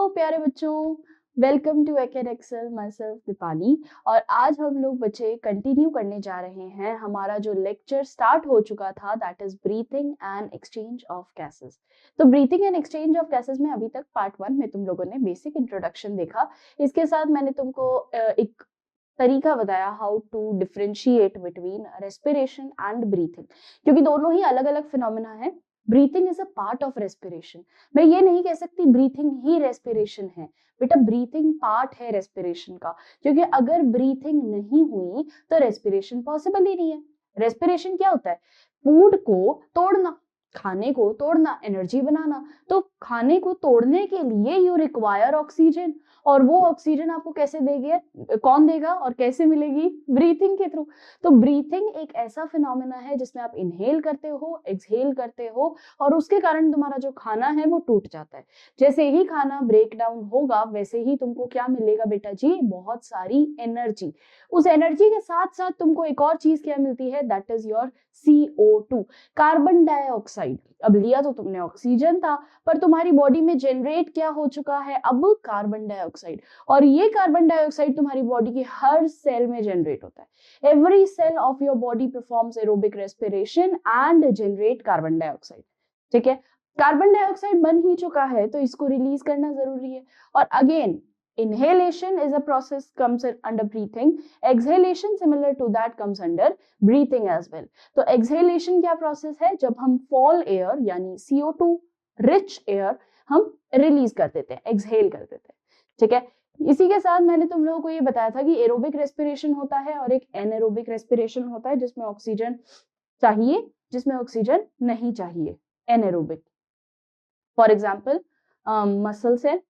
प्यारे बच्चों, welcome to Acad Excel. Myself Deepali. और आज हम लोग बच्चे कंटिन्यू करने जा रहे हैं हमारा जो लेक्चर स्टार्ट हो चुका था, that is breathing and exchange of gases. तो breathing and exchange of gases में अभी तक पार्ट 1 में तुम लोगों ने बेसिक इंट्रोडक्शन देखा। इसके साथ मैंने तुमको एक तरीका बताया how to differentiate between respiration and breathing, क्योंकि दोनों ही अलग अलग फिनोमेना है। Breathing is a part of respiration. मैं ये नहीं कह सकती ब्रीथिंग ही रेस्पिरेशन है, बेटा ब्रीथिंग पार्ट है रेस्पिरेशन का, क्योंकि अगर ब्रीथिंग नहीं हुई तो रेस्पिरेशन पॉसिबल ही नहीं है। रेस्पिरेशन क्या होता है? फूड को तोड़ना, खाने को तोड़ना, एनर्जी बनाना। तो खाने को तोड़ने के लिए यू रिक्वायर ऑक्सीजन, और वो ऑक्सीजन आपको कैसे देंगे, कौन देगा और कैसे मिलेगी? ब्रीथिंग के थ्रू। तो ब्रीथिंग एक ऐसा फिनोमेना है जिसमें आप इनहेल करते हो, एक्सहेल करते हो, और उसके कारण तुम्हारा जो खाना है वो टूट जाता है। जैसे ही खाना ब्रेक डाउन होगा वैसे ही तुमको क्या मिलेगा बेटा जी? बहुत सारी एनर्जी। उस एनर्जी के साथ साथ तुमको एक और चीज क्या मिलती है, that is your CO2, carbon dioxide. अब लिया तो तुमने ऑक्सीजन था, पर तुम्हारी बॉडी में जनरेट क्या हो चुका है अब? Carbon dioxide. और ये कार्बन डाइऑक्साइड तुम्हारी बॉडी के हर सेल में जनरेट होता है। Every cell of your body performs aerobic respiration and generate carbon dioxide. ठीक है, कार्बन डाइऑक्साइड बन ही चुका है तो इसको रिलीज करना जरूरी है। और again inhalation is a process comes under breathing, exhalation similar to that comes under breathing as well. तो exhalation क्या प्रोसेस है? जब हम fall air यानी CO2 rich air हम रिलीज कर देते हैं, एक्सहेल कर देते हैं। ठीक है, इसी के साथ मैंने तुम लोगों को ये बताया था कि एरोबिक रेस्पिरेशन होता है और एक एनएरोबिक रेस्पिरेशन होता है, जिसमें ऑक्सीजन चाहिए, जिसमें ऑक्सीजन नहीं चाहिए, anaerobic. For example muscle cell,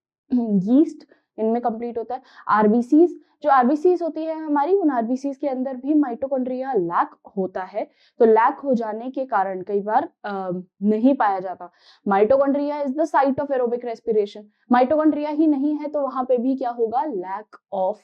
yeast, इनमें कंप्लीट होता है। आरबीसीज, जो आरबीसीज होती है हमारी, उन आरबीसीज के अंदर भी माइटोकॉन्ड्रिया लैक होता है। तो लैक हो जाने के कारण कई बार नहीं पाया जाता। Mitochondria is the site of aerobic respiration. Mitochondria ही नहीं है तो वहां पे भी क्या होगा? लैक ऑफ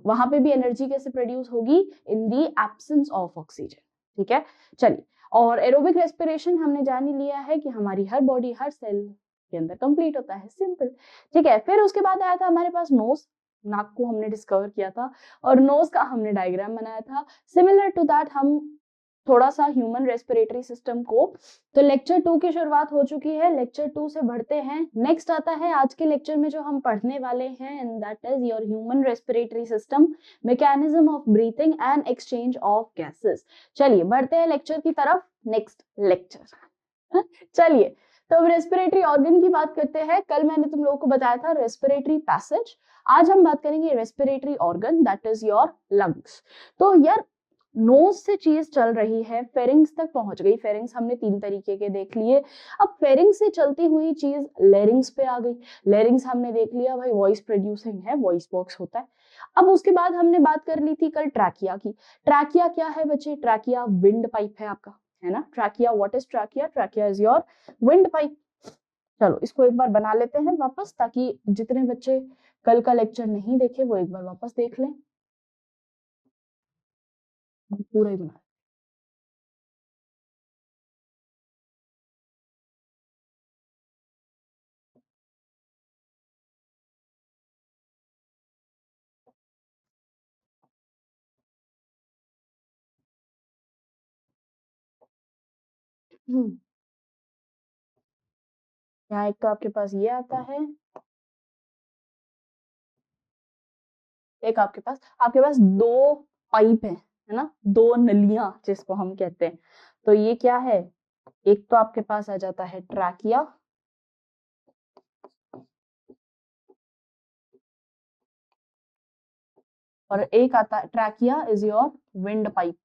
वहां पे भी एनर्जी कैसे प्रोड्यूस होगी? इन दी एब्सेंस ऑफ ऑक्सीजन। ठीक है, चलिए। और एरोबिक रेस्पिरेशन हमने जान ही लिया है कि हमारी हर बॉडी, हर सेल के अंदर कंप्लीट होता है, सिंपल। ठीक है, फिर उसके बाद आया था हमारे पास नोज। नाक को हमने डिस्कवर किया था और नोज का हमने डायग्राम बनाया था। सिमिलर टू दैट हम थोड़ा सा ह्यूमन रेस्पिरेटरी सिस्टम को, तो लेक्चर 2 की शुरुआत हो चुकी है, लेक्चर 2 से बढ़ते हैं। नेक्स्ट आता है आज के लेक्चर में जो हम पढ़ने वाले हैं, and that is your human respiratory system, mechanism of breathing and exchange of gases. चलिए बढ़ते हैं लेक्चर की तरफ, नेक्स्ट लेक्चर। चलिए, तो अब रेस्पिरेटरी ऑर्गन की बात करते हैं। कल मैंने तुम लोगों को बताया था रेस्पिरेटरी पैसेज, आज हम बात करेंगे respiratory organ, that is your lungs. तो यार नोज से चीज चल रही है, फेरिंग्स तक पहुंच गई। फेरिंग्स हमने 3 तरीके के देख लिए। अब फेरिंग्स से चलती हुई चीज लेरिंग्स पे आ गई। लेरिंग्स हमने देख लिया भाई, वॉइस प्रोड्यूसिंग है, वॉइस बॉक्स होता है। अब उसके बाद हमने बात कर ली थी कल ट्रैकिया की। ट्रैकिया क्या है बच्चे? ट्रैकिया विंड पाइप है आपका, है ना। Trachea, what is trachea? Trachea is your wind pipe. चलो इसको एक बार बना लेते हैं वापस, ताकि जितने बच्चे कल का लेक्चर नहीं देखे वो एक बार वापस देख लें। पूरा ही बना। यहाँ एक तो आपके पास ये आता है, एक आपके पास 2 पाइप है ना, 2 नलियां जिसको हम कहते हैं। तो ये क्या है? एक तो आपके पास आ जाता है ट्रैकिया, और एक आता है, trachea is your wind pipe,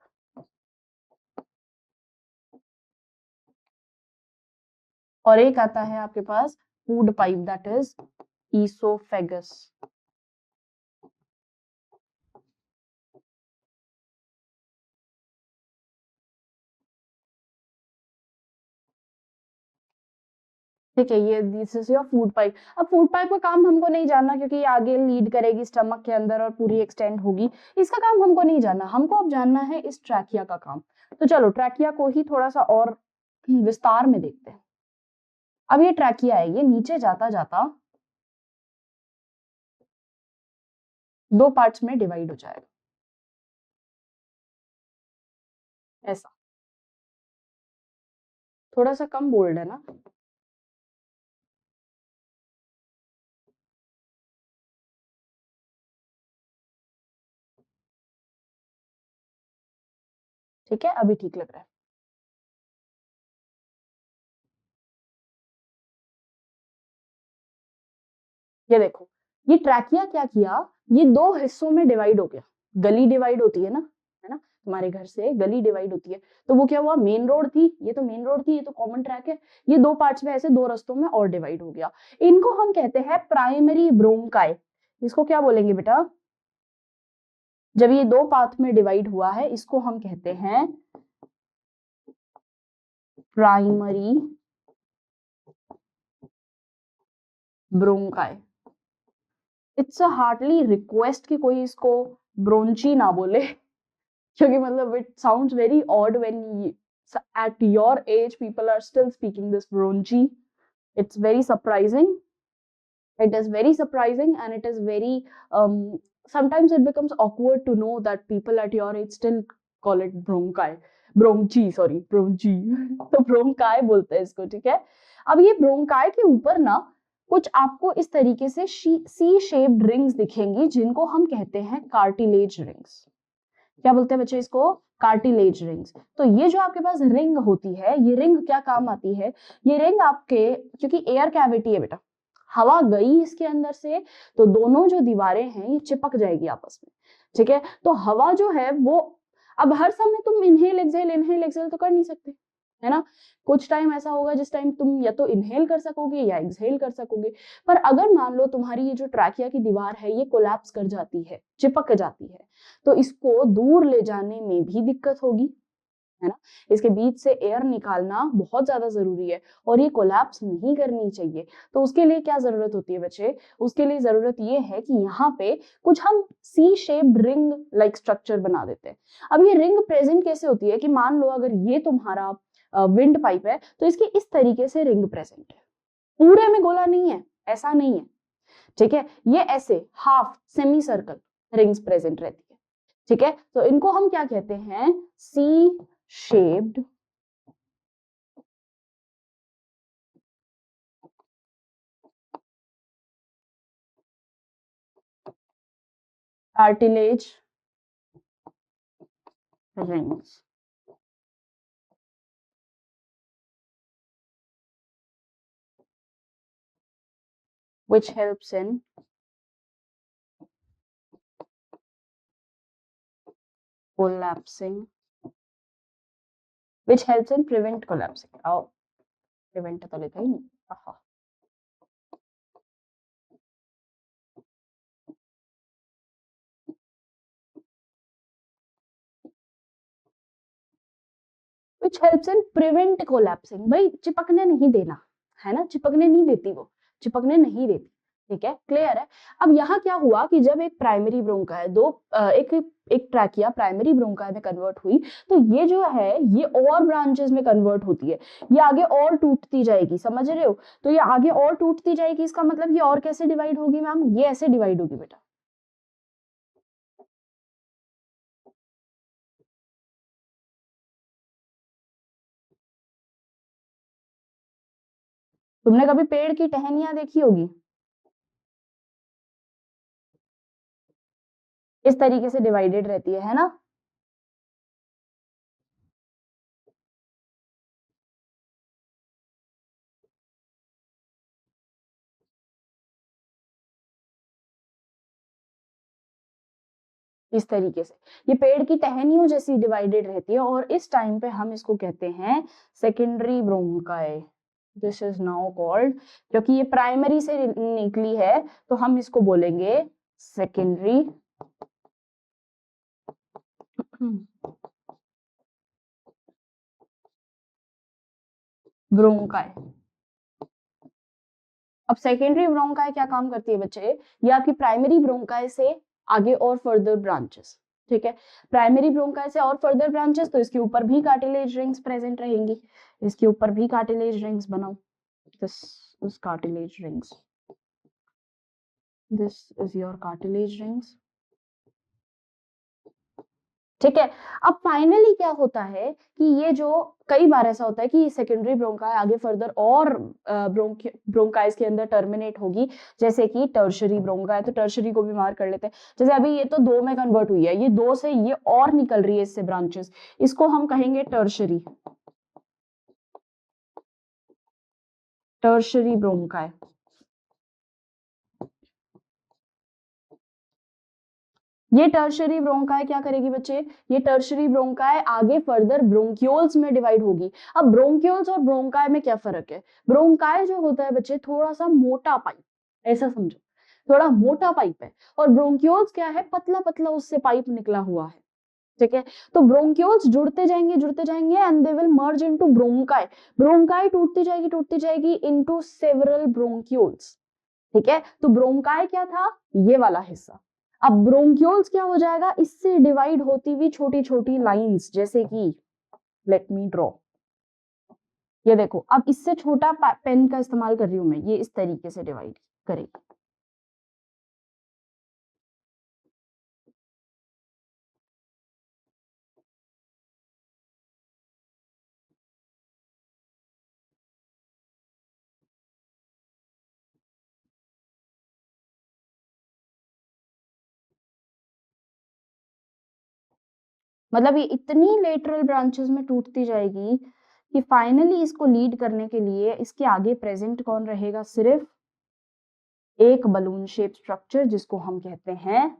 और एक आता है आपके पास food pipe, that is oesophagus. ठीक है, ये this is your food pipe. अब फूड पाइप का काम हमको नहीं जानना, क्योंकि ये आगे लीड करेगी स्टमक के अंदर और पूरी एक्सटेंड होगी। इसका काम हमको नहीं जानना, हमको अब जानना है इस ट्रैकिया का काम। तो चलो ट्रैकिया को ही थोड़ा सा और विस्तार में देखते हैं। अब ये ट्रैकिया है, ये नीचे जाता जाता 2 पार्ट्स में डिवाइड हो जाएगा, ऐसा। थोड़ा सा कम बोल्ड है ना? ठीक है, अभी ठीक लग रहा है। ये देखो, ये ट्रैकिया क्या किया, ये 2 हिस्सों में डिवाइड हो गया। गली डिवाइड होती है ना, है ना, तुम्हारे घर से गली डिवाइड होती है, तो वो क्या हुआ, मेन रोड थी, ये तो मेन रोड थी, ये तो कॉमन ट्रैक है, ये 2 पार्ट्स में ऐसे 2 रास्तों में और डिवाइड हो गया। इनको हम कहते हैं प्राइमरी ब्रोंकाई। इसको क्या बोलेंगे बेटा? जब ये 2 पार्ट में डिवाइड हुआ है, इसको हम कहते हैं primary bronchi. It's a hardly request कि कोई इसको ब्रोंची ना बोले, क्योंकि मतलब it sounds very odd when at your age people are still speaking this bronchi. It's very surprising. It is very surprising, and it is very sometimes it becomes awkward to know that people at your age still call it bronchi, bronchi, sorry, bronchi. तो bronchi बोलते हैं इसको, ठीक है। अब ये bronchi के ऊपर ना कुछ आपको इस तरीके से सी शेप्ड रिंग्स दिखेंगी, जिनको हम कहते हैं कार्टिलेज रिंग्स। क्या बोलते हैं बच्चे इसको? Cartilage rings. तो ये जो आपके पास रिंग होती है, ये रिंग क्या काम आती है? ये रिंग आपके, क्योंकि एयर कैविटी है बेटा, हवा गई इसके अंदर से तो दोनों जो दीवारें हैं ये चिपक जाएगी आपस में, ठीक है। तो हवा जो है वो, अब हर समय तुम इनहेल एक्सहेल तो कर नहीं सकते, है ना। कुछ टाइम ऐसा होगा जिस टाइम तुम या तो इनहेल कर सकोगे या एक्सहेल कर सकोगे। पर अगर मान लो तुम्हारी ये जो ट्रैकिया की दीवार है ये कोलैप्स कर जाती है, चिपक जाती है, तो इसको दूर ले जाने में भी दिक्कत होगी, है ना। इसके बीच से एयर निकालना बहुत ज्यादा जरूरी है और ये कोलैप्स नहीं करनी चाहिए। तो उसके लिए क्या जरूरत होती है बच्चे? उसके लिए जरूरत ये है कि यहाँ पे कुछ हम C shaped ring like structure बना देते हैं। अब ये रिंग प्रेजेंट कैसे होती है कि मान लो अगर ये तुम्हारा विंड पाइप है तो इसकी इस तरीके से रिंग प्रेजेंट है, पूरे में गोला नहीं है, ऐसा नहीं है, ठीक है। ये ऐसे half semi circle rings present रहती है, ठीक है। तो इनको हम क्या कहते हैं? C shaped cartilage rings, which helps in collapsing, which helps in prevent collapsing. Oh, prevent तो लिखा ही नहीं। आहा। Which helps in prevent collapsing। भाई चिपकने नहीं देना, है ना, चिपकने नहीं देती वो, चिपकने नहीं देती, ठीक है, क्लियर है। अब यहाँ क्या हुआ कि जब एक प्राइमरी ब्रोंकाई एक एक ट्रैकिया प्राइमरी ब्रोंकाई में कन्वर्ट हुई, तो ये जो है ये और ब्रांचेस में कन्वर्ट होती है, ये आगे और टूटती जाएगी, समझ रहे हो। तो ये आगे और टूटती जाएगी, इसका मतलब ये और कैसे डिवाइड होगी मैम? ये ऐसे डिवाइड होगी बेटा। तुमने कभी पेड़ की टहनियां देखी होगी, इस तरीके से डिवाइडेड रहती है ना। इस तरीके से ये पेड़ की टहनियों जैसी डिवाइडेड रहती है, और इस टाइम पे हम इसको कहते हैं secondary bronchi. This is now called, क्योंकि ये प्राइमरी से निकली है तो हम इसको बोलेंगे सेकेंडरी ब्रोंकाई। अब सेकेंडरी ब्रोंकाई क्या काम करती है बच्चे? ये आपकी प्राइमरी ब्रोंकाई से आगे और फर्दर ब्रांचेस, ठीक है, प्राइमरी ब्रोंकाई से और फर्दर ब्रांचेस, तो इसके ऊपर भी कार्टिलेज रिंग्स प्रेजेंट रहेंगी, इसके ऊपर भी कार्टिलेज रिंग्स बनाओ, This is cartilage rings. This is your cartilage rings. ठीक है। अब फाइनली क्या होता है कि ये जो कई बार ऐसा होता है कि सेकेंडरी ब्रोंकाई आगे फर्दर और ब्रोंकाइज के अंदर टर्मिनेट होगी, जैसे कि टर्शरी ब्रोंकाई। तो टर्शरी को भी मार्क कर लेते हैं। जैसे अभी ये तो 2 में कन्वर्ट हुई है, ये 2 से ये और निकल रही है इससे ब्रांचेस, इसको हम कहेंगे टर्शरी, टर्शरी ब्रोंकाई। ये टर्शरी ब्रोंकाई क्या करेगी बच्चे, ये टर्शरी ब्रोंकाई आगे फर्दर ब्रोंक्यूल्स में डिवाइड होगी। अब ब्रोंक्यूल्स और ब्रोंकाई में क्या फर्क है, ब्रोंकाई जो होता है बच्चे थोड़ा सा मोटा पाइप, ऐसा समझो, थोड़ा मोटा पाइप है, और ब्रोंक्यूल्स क्या है, पतला पतला उससे पाइप निकला हुआ है। ठीक है, तो ब्रोंक्यूल्स जुड़ते जाएंगे and they will merge into bronchi. Bronchi टूटती जाएगी इनटू सेवरल ब्रोंक्यूल्स। ठीक है, तो ब्रोंकाई क्या था, ये वाला हिस्सा। अब ब्रोंक्यूल्स क्या हो जाएगा, इससे डिवाइड होती हुई छोटी छोटी लाइंस, जैसे कि लेट मी ड्रॉ, ये देखो, अब इससे छोटा पेन का इस्तेमाल कर रही हूं मैं, ये इस तरीके से डिवाइड करेगी। मतलब ये इतनी लेटरल ब्रांचेस में टूटती जाएगी कि फाइनली इसको लीड करने के लिए इसके आगे प्रेजेंट कौन रहेगा, सिर्फ एक बलून शेप स्ट्रक्चर, जिसको हम कहते हैं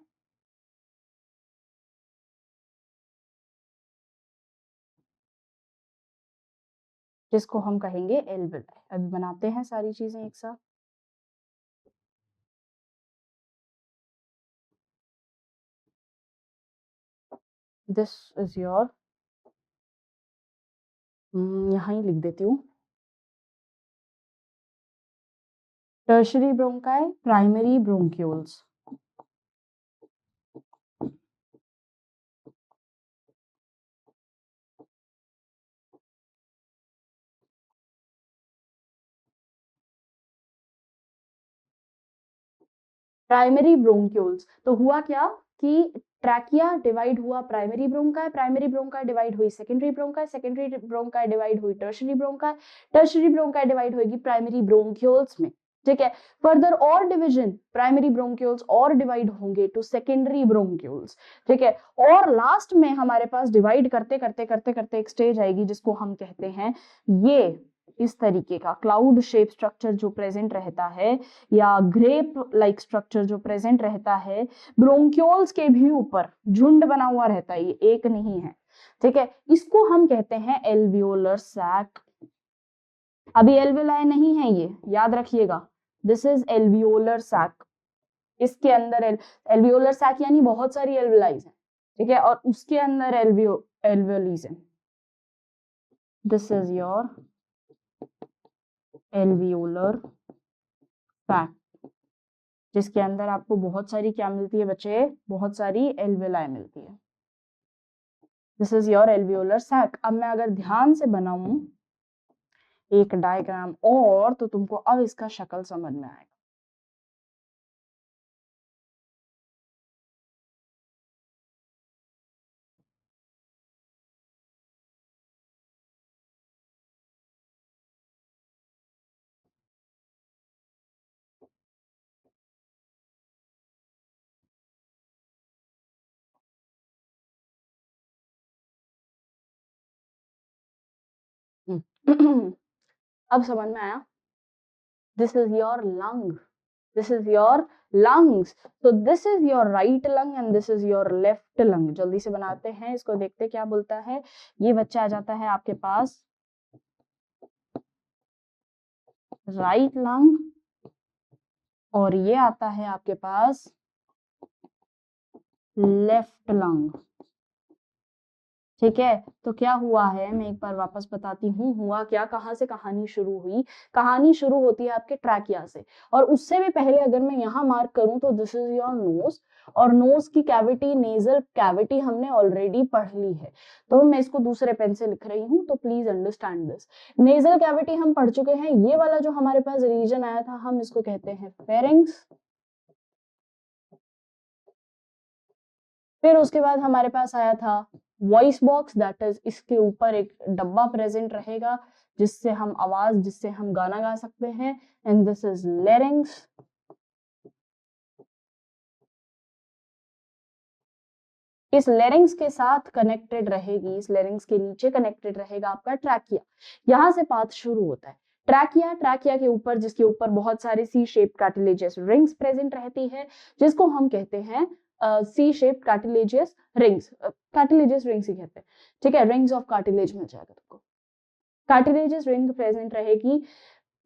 कहेंगे एल्वेलाई। अभी बनाते हैं सारी चीजें एक साथ। दिस इज योर, यहां ही लिख देती हूँ, tertiary bronchi, primary bronchioles. Primary bronchioles, तो हुआ क्या कि ट्रैकिया डिवाइड हुआ प्राइमरी ब्रोंकाई डिवाइड हुई सेकेंडरी ब्रोंकाई डिवाइड हुई टर्शरी ब्रोंकाई डिवाइड होगी प्राइमरी ब्रोंक्यूल्स में। ठीक है, फर्दर और डिवीजन, प्राइमरी ब्रोंक्यूल्स और डिवाइड होंगे टू सेकेंडरी ब्रोंक्यूल्स। ठीक है, और लास्ट में हमारे पास डिवाइड करते करते करते करते एक स्टेज आएगी जिसको हम कहते हैं, ये इस तरीके का क्लाउड शेप स्ट्रक्चर जो प्रेजेंट रहता है, या ग्रेप लाइक स्ट्रक्चर जो प्रेजेंट रहता है, ब्रोंक्यूल्स के भी ऊपर झुंड बना हुआ रहता है, ये एक नहीं है। ठीक है, इसको हम कहते हैं एल्वियोलर सैक। अभी एल्वियोलाई नहीं है, ये याद रखिएगा, दिस इज एल्वियोलर सैक। इसके अंदर एल्वियोलर सैक यानी बहुत सारी एल्वियोलाइज है। ठीक है, और उसके अंदर एल्वियोलीज है। This is your alveolar sac, जिसके अंदर आपको बहुत सारी क्या मिलती है बच्चे, बहुत सारी एल्वियोलाई मिलती है। This is your alveolar sac. अब मैं अगर ध्यान से बनाऊं एक डायग्राम और, तो तुमको अब इसका शक्ल समझ में आएगा। अब समझ में आया, this is your lung, this is your lungs, so this is your right lung and this is your left lung। जल्दी से बनाते हैं इसको, देखते क्या बोलता है। ये बच्चा आ जाता है आपके पास राइट लंग, और ये आता है आपके पास लेफ्ट लंग। ठीक है, तो क्या हुआ है मैं एक बार वापस बताती हूँ। हुआ क्या, कहाँ से कहानी शुरू हुई? कहानी शुरू होती है आपके ट्रैकिया से, और उससे भी पहले अगर मैं यहाँ मार्क करूँ तो दिस इज योर नोज, और नोज की कैविटी, नेजल कैविटी हमने ऑलरेडी पढ़ ली है, तो मैं इसको दूसरे पेन से लिख रही हूँ, तो please understand this. Nasal cavity हम पढ़ चुके हैं, ये वाला जो हमारे पास रीजन आया था हम इसको कहते हैं फेरिंग्स। फिर उसके बाद हमारे पास आया था वॉइस बॉक्स, दैट इज इसके ऊपर एक डब्बा प्रेजेंट रहेगा जिससे हम आवाज, जिससे हम गाना गा सकते हैं, एंड दिस इज लेरिंग्स। इस लेरिंग्स के साथ कनेक्टेड रहेगी, इस लेरिंग्स के नीचे कनेक्टेड रहेगा आपका ट्रैकिया। यहां से पाथ शुरू होता है ट्रैकिया। ट्रैकिया के ऊपर, जिसके ऊपर बहुत सारे C shape cartilaginous rings present रहती है, जिसको हम कहते हैं C shape cartilaginous rings, cartilaginous rings ही कहते हैं। ठीक है, रिंग्स ऑफ कार्टिलेज मिल जाएगा तुमको। कार्टिलेजियस रिंग प्रेजेंट रहेगी,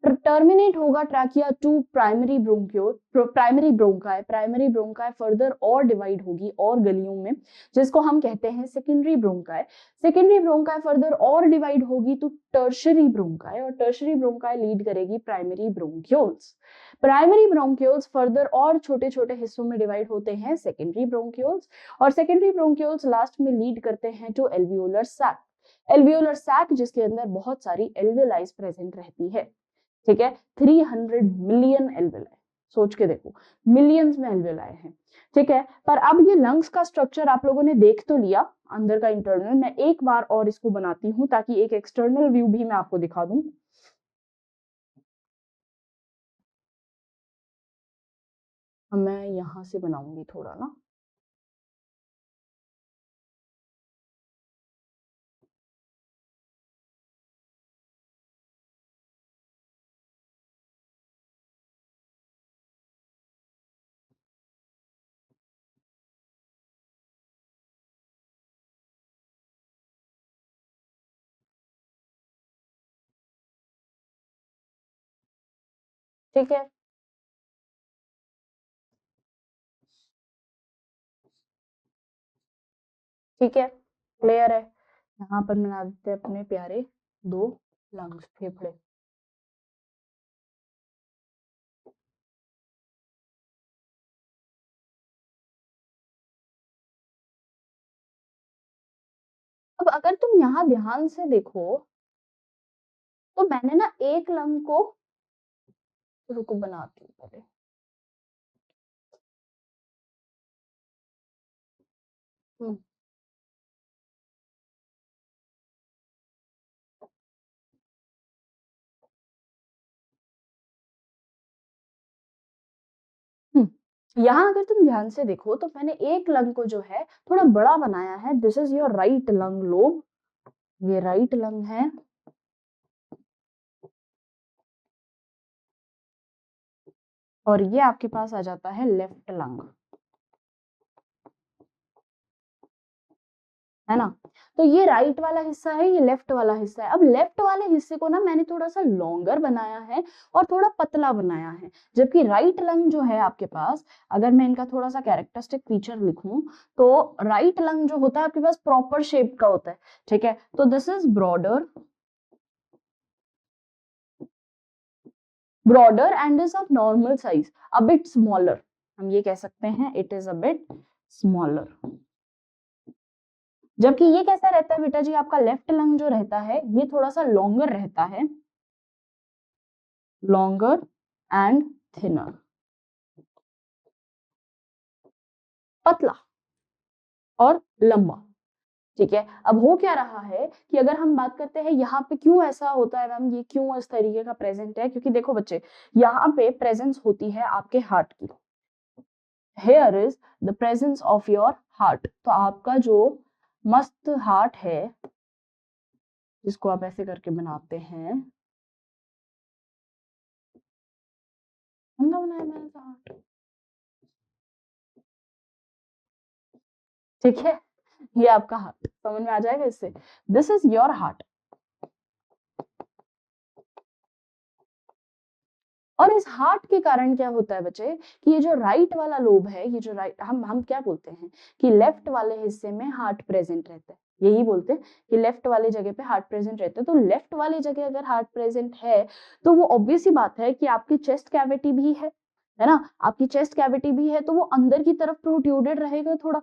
टर्मिनेट होगा trachea to primary bronchiole, primary bronchi. Primary bronchi further और डिवाइड होगी और गलियों में, जिसको हम कहते हैं secondary bronchi. Secondary bronchi further और डिवाइड होगी तो टर्शरी ब्रोंकाई, और टर्शरी ब्रोंकाई लीड करेगी primary bronchioles. Primary bronchioles further और छोटे छोटे हिस्सों में डिवाइड होते हैं सेकेंडरी ब्रोंक्यूल्स, और सेकेंडरी ब्रोंक्यूल्स लास्ट में लीड करते हैं to alveolar sac. Alveolar sac जिसके अंदर बहुत सारी एल्वियोलाइज प्रेजेंट रहती है। ठीक है, 300 मिलियन एल्वियोलाई, सोच के देखो, मिलियंस में एल्वियोलाई हैं। ठीक है, पर अब ये लंग्स का स्ट्रक्चर आप लोगों ने देख तो लिया, अंदर का इंटरनल। मैं एक बार और इसको बनाती हूँ ताकि एक एक्सटर्नल व्यू भी मैं आपको दिखा दूं। मैं यहां से बनाऊंगी थोड़ा ना। ठीक है, ठीक है, क्लियर है। यहाँ पर बना देते हैं अपने प्यारे दो लंग्स, फेफड़े। अब अगर तुम यहाँ ध्यान से देखो तो मैंने ना एक लंग को, रुको बनाती हूँ पहले। हम्म यहाँ अगर तुम ध्यान से देखो तो मैंने एक लंग को जो है थोड़ा बड़ा बनाया है। This is your right lung lobe, ये राइट लंग है, और ये आपके पास आ जाता है लेफ्ट लंग, है ना। तो ये राइट वाला हिस्सा है, ये लेफ्ट वाला हिस्सा है। अब लेफ्ट वाले हिस्से को ना मैंने थोड़ा सा लॉन्गर बनाया है और थोड़ा पतला बनाया है, जबकि राइट लंग जो है आपके पास, अगर मैं इनका थोड़ा सा कैरेक्टरिस्टिक फीचर लिखूं तो राइट लंग जो होता है आपके पास प्रॉपर शेप का होता है। ठीक है, तो this is broader, broader and is of normal size, a bit smaller, हम ये कह सकते हैं it is a bit smaller। जबकि ये कैसा रहता है बेटा जी, आपका लेफ्ट लंग जो रहता है ये थोड़ा सा लॉन्गर रहता है, लॉन्गर एंड थिनर, पतला और लंबा। ठीक है, अब हो क्या रहा है कि अगर हम बात करते हैं यहाँ पे क्यों ऐसा होता है मैम, ये क्यों इस तरीके का प्रेजेंट है, क्योंकि देखो बच्चे, यहाँ पे प्रेजेंस होती है आपके हार्ट की। Here is the presence of your heart, तो आपका जो मस्त हार्ट है, जिसको आप ऐसे करके बनाते हैं, बनाया मैंने हार्ट। ठीक है, ये आपका हार्ट समझ में आ जाएगा इससे। दिस इज योर हार्ट, और इस हार्ट के कारण क्या होता है बच्चे कि ये जो राइट वाला लोब है, ये जो राइट, हम क्या बोलते हैं कि लेफ्ट वाले हिस्से में हार्ट प्रेजेंट रहता है, यही बोलते हैं कि लेफ्ट वाले जगह पे हार्ट प्रेजेंट रहते हैं। तो लेफ्ट वाली जगह अगर हार्ट प्रेजेंट है तो वो ऑब्वियस ही बात है कि आपकी चेस्ट कैविटी भी है ना, आपकी चेस्ट कैविटी भी है तो वो अंदर की तरफ प्रोट्रूडेड रहेगा, थोड़ा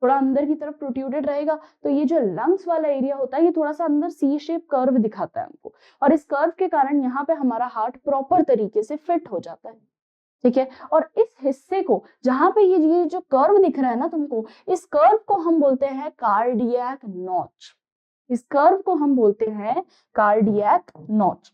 थोड़ा अंदर की तरफ प्रोट्रूडेड रहेगा। तो ये जो लंग्स वाला एरिया होता है ये थोड़ा सा अंदर सी शेप कर्व दिखाता है हमको, और इस कर्व के कारण यहाँ पे हमारा हार्ट प्रॉपर तरीके से फिट हो जाता है। ठीक है, और इस हिस्से को जहां पे ये जो कर्व दिख रहा है ना तुमको, इस कर्व को हम बोलते हैं कार्डियक नॉच। इस कर्व को हम बोलते हैं cardiac notch.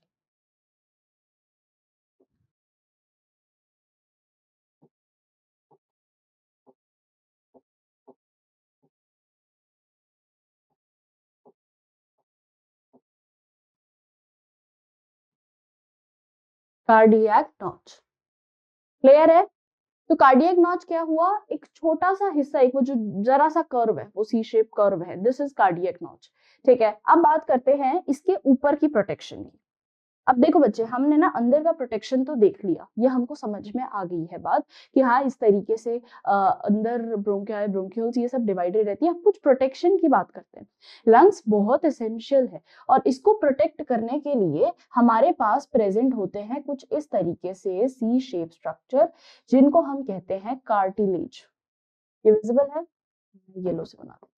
Cardiac notch clear है? तो कार्डियक नॉच क्या हुआ, एक छोटा सा हिस्सा, एक वो जो जरा सा कर्व है, वो सी शेप कर्व है, दिस इज कार्डियक नॉच। ठीक है, अब बात करते हैं इसके ऊपर की प्रोटेक्शन की। अब देखो बच्चे, हमने ना अंदर का प्रोटेक्शन तो देख लिया, ये हमको समझ में आ गई है बात कि हाँ इस तरीके से अंदर ब्रोंकियाई ब्रोंक्यूल्स ये सब डिवाइडेड रहती है। अब कुछ प्रोटेक्शन की बात करते हैं। लंग्स बहुत एसेंशियल है और इसको प्रोटेक्ट करने के लिए हमारे पास प्रेजेंट होते हैं कुछ इस तरीके से सी शेप स्ट्रक्चर, जिनको हम कहते हैं कार्टिलेज। ये विजिबल है, येलो से बना देती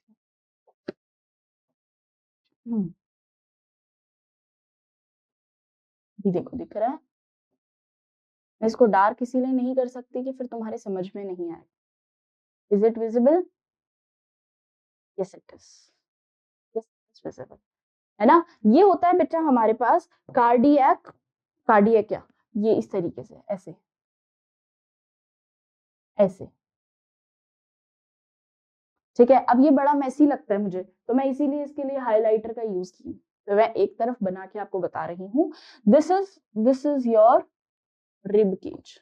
हूँ। ये देखो दिख रहा है, मैं इसको डार्क इसीलिए नहीं कर सकती कि फिर तुम्हारे समझ में नहीं आए। Is it visible? Yes it is, yes it's visible, है ना। ये होता है बेटा हमारे पास कार्डियक, कार्डियक क्या, ये इस तरीके से ऐसे ऐसे। ठीक है, अब ये बड़ा मैसी लगता है मुझे, तो मैं इसीलिए इसके लिए हाइलाइटर का यूज की, तो मैं एक तरफ बना के आपको बता रही हूँ। This is your rib cage.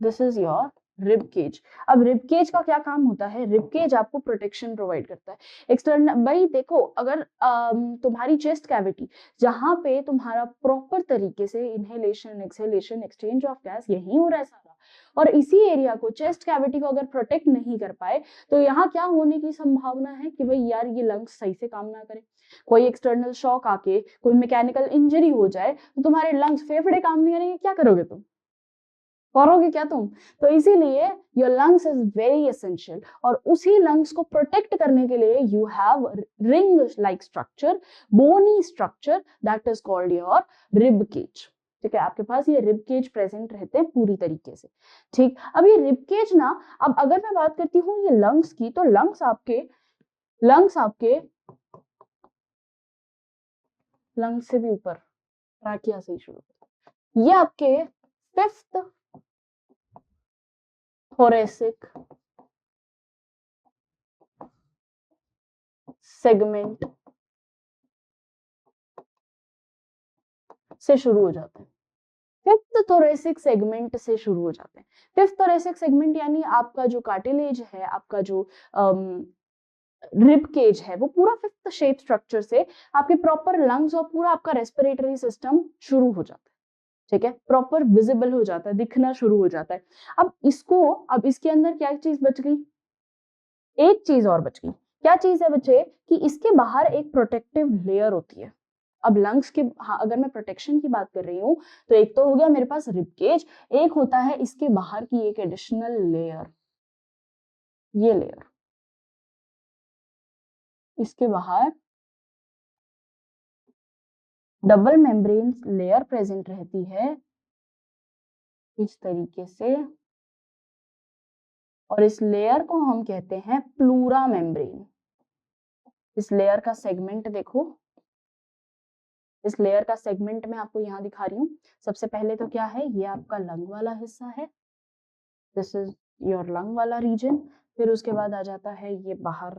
This is your rib cage. अब रिब केज का क्या काम होता है, रिब केज आपको प्रोटेक्शन प्रोवाइड करता है एक्सटर्नल। भाई देखो, अगर तुम्हारी चेस्ट कैविटी जहां पे तुम्हारा प्रॉपर तरीके से inhalation exhalation exchange of gas यही हो रहा है सारा, और इसी एरिया को, चेस्ट कैविटी को अगर प्रोटेक्ट नहीं कर पाए तो यहाँ क्या होने की संभावना है कि भाई यार ये लंग्स सही से काम ना करे, कोई एक्सटर्नल शॉक आके कोई मैकेनिकल इंजरी हो जाए तो तुम्हारे लंग्स, फेफड़े काम नहीं करेंगे, क्या करोगे तुम, करोगे क्या तुम? तो इसीलिए your lungs is very essential, और उसी लंग्स को प्रोटेक्ट करने के लिए you have ring like structure, bony structure, that is called your rib cage. ठीक है, आपके पास ये रिब केज प्रेजेंट रहते हैं पूरी तरीके से। ठीक, अब ये रिब केज ना, अब अगर मैं बात करती हूँ ये लंग्स की, तो लंग्स आपके लंग्स से भी ऊपर, ट्रैकिया से ही शुरू, ये आपके फिफ्थ thoracic सेगमेंट से शुरू हो जाते हैं। फिफ्थ थोरेसिक सेगमेंट से शुरू हो जाते हैं। फिफ्थ थोरेसिक सेगमेंट यानी आपका जो कार्टिलेज है, आपका जो रिब केज है, वो पूरा फिफ्थ शेप स्ट्रक्चर से आपके प्रॉपर लंग्स और पूरा आपका रेस्पिरेटरी सिस्टम शुरू हो जाता है। ठीक है, प्रॉपर विजिबल हो जाता है, दिखना शुरू हो जाता है। अब इसके अंदर क्या चीज बच गई, एक चीज और बच गई। क्या चीज है बच्चे, कि इसके बाहर एक प्रोटेक्टिव लेयर होती है। अब लंग्स के, हाँ अगर मैं प्रोटेक्शन की बात कर रही हूँ तो एक तो हो गया मेरे पास रिब केज, एक होता है इसके बाहर की एक एडिशनल लेयर, ये लेयर, इसके बाहर डबल मेम्ब्रेन लेयर प्रेजेंट रहती है इस तरीके से, और इस लेयर को हम कहते हैं प्लूरा मेम्ब्रेन। इस लेयर का सेगमेंट देखो, इस लेयर का सेगमेंट मैं आपको यहाँ दिखा रही हूँ। सबसे पहले तो क्या है, ये आपका लंग वाला हिस्सा है, दिस इज योर लंग वाला रीजन। फिर उसके बाद आ जाता है ये बाहर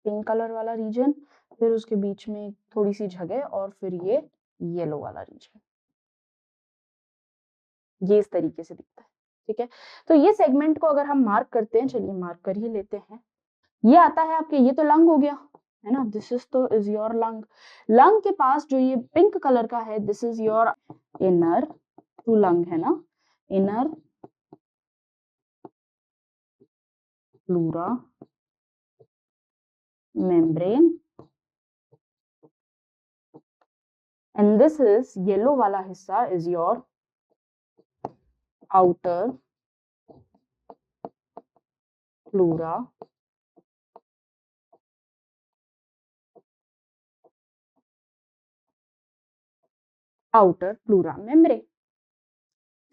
पिंक कलर वाला रीजन, फिर उसके बीच में थोड़ी सी जगह, और फिर ये येलो वाला रीजन, ये इस तरीके से दिखता है। ठीक है, तो ये सेगमेंट को अगर हम मार्क करते हैं, चलिए मार्क कर ही लेते हैं। ये आता है आपके, ये तो लंग हो गया है ना, दिस इज तो इज योर लंग। लंग के पास जो ये पिंक कलर का है, this is your inner to lung, है ना, inner pleura membrane, and this is yellow वाला हिस्सा is your outer pleura membrane.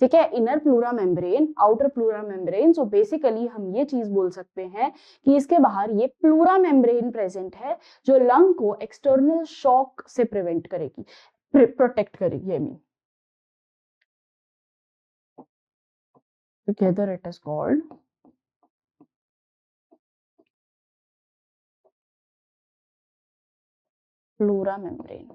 ठीक है, inner pleura membrane, outer pleura membrane. So basically हम ये चीज बोल सकते हैं कि इसके बाहर ये प्लूरा मेम्ब्रेन प्रेजेंट है जो लंग को एक्सटर्नल शॉक से प्रिवेंट करेगी, प्रोटेक्ट करेगी. I mean together it is called pleura membrane.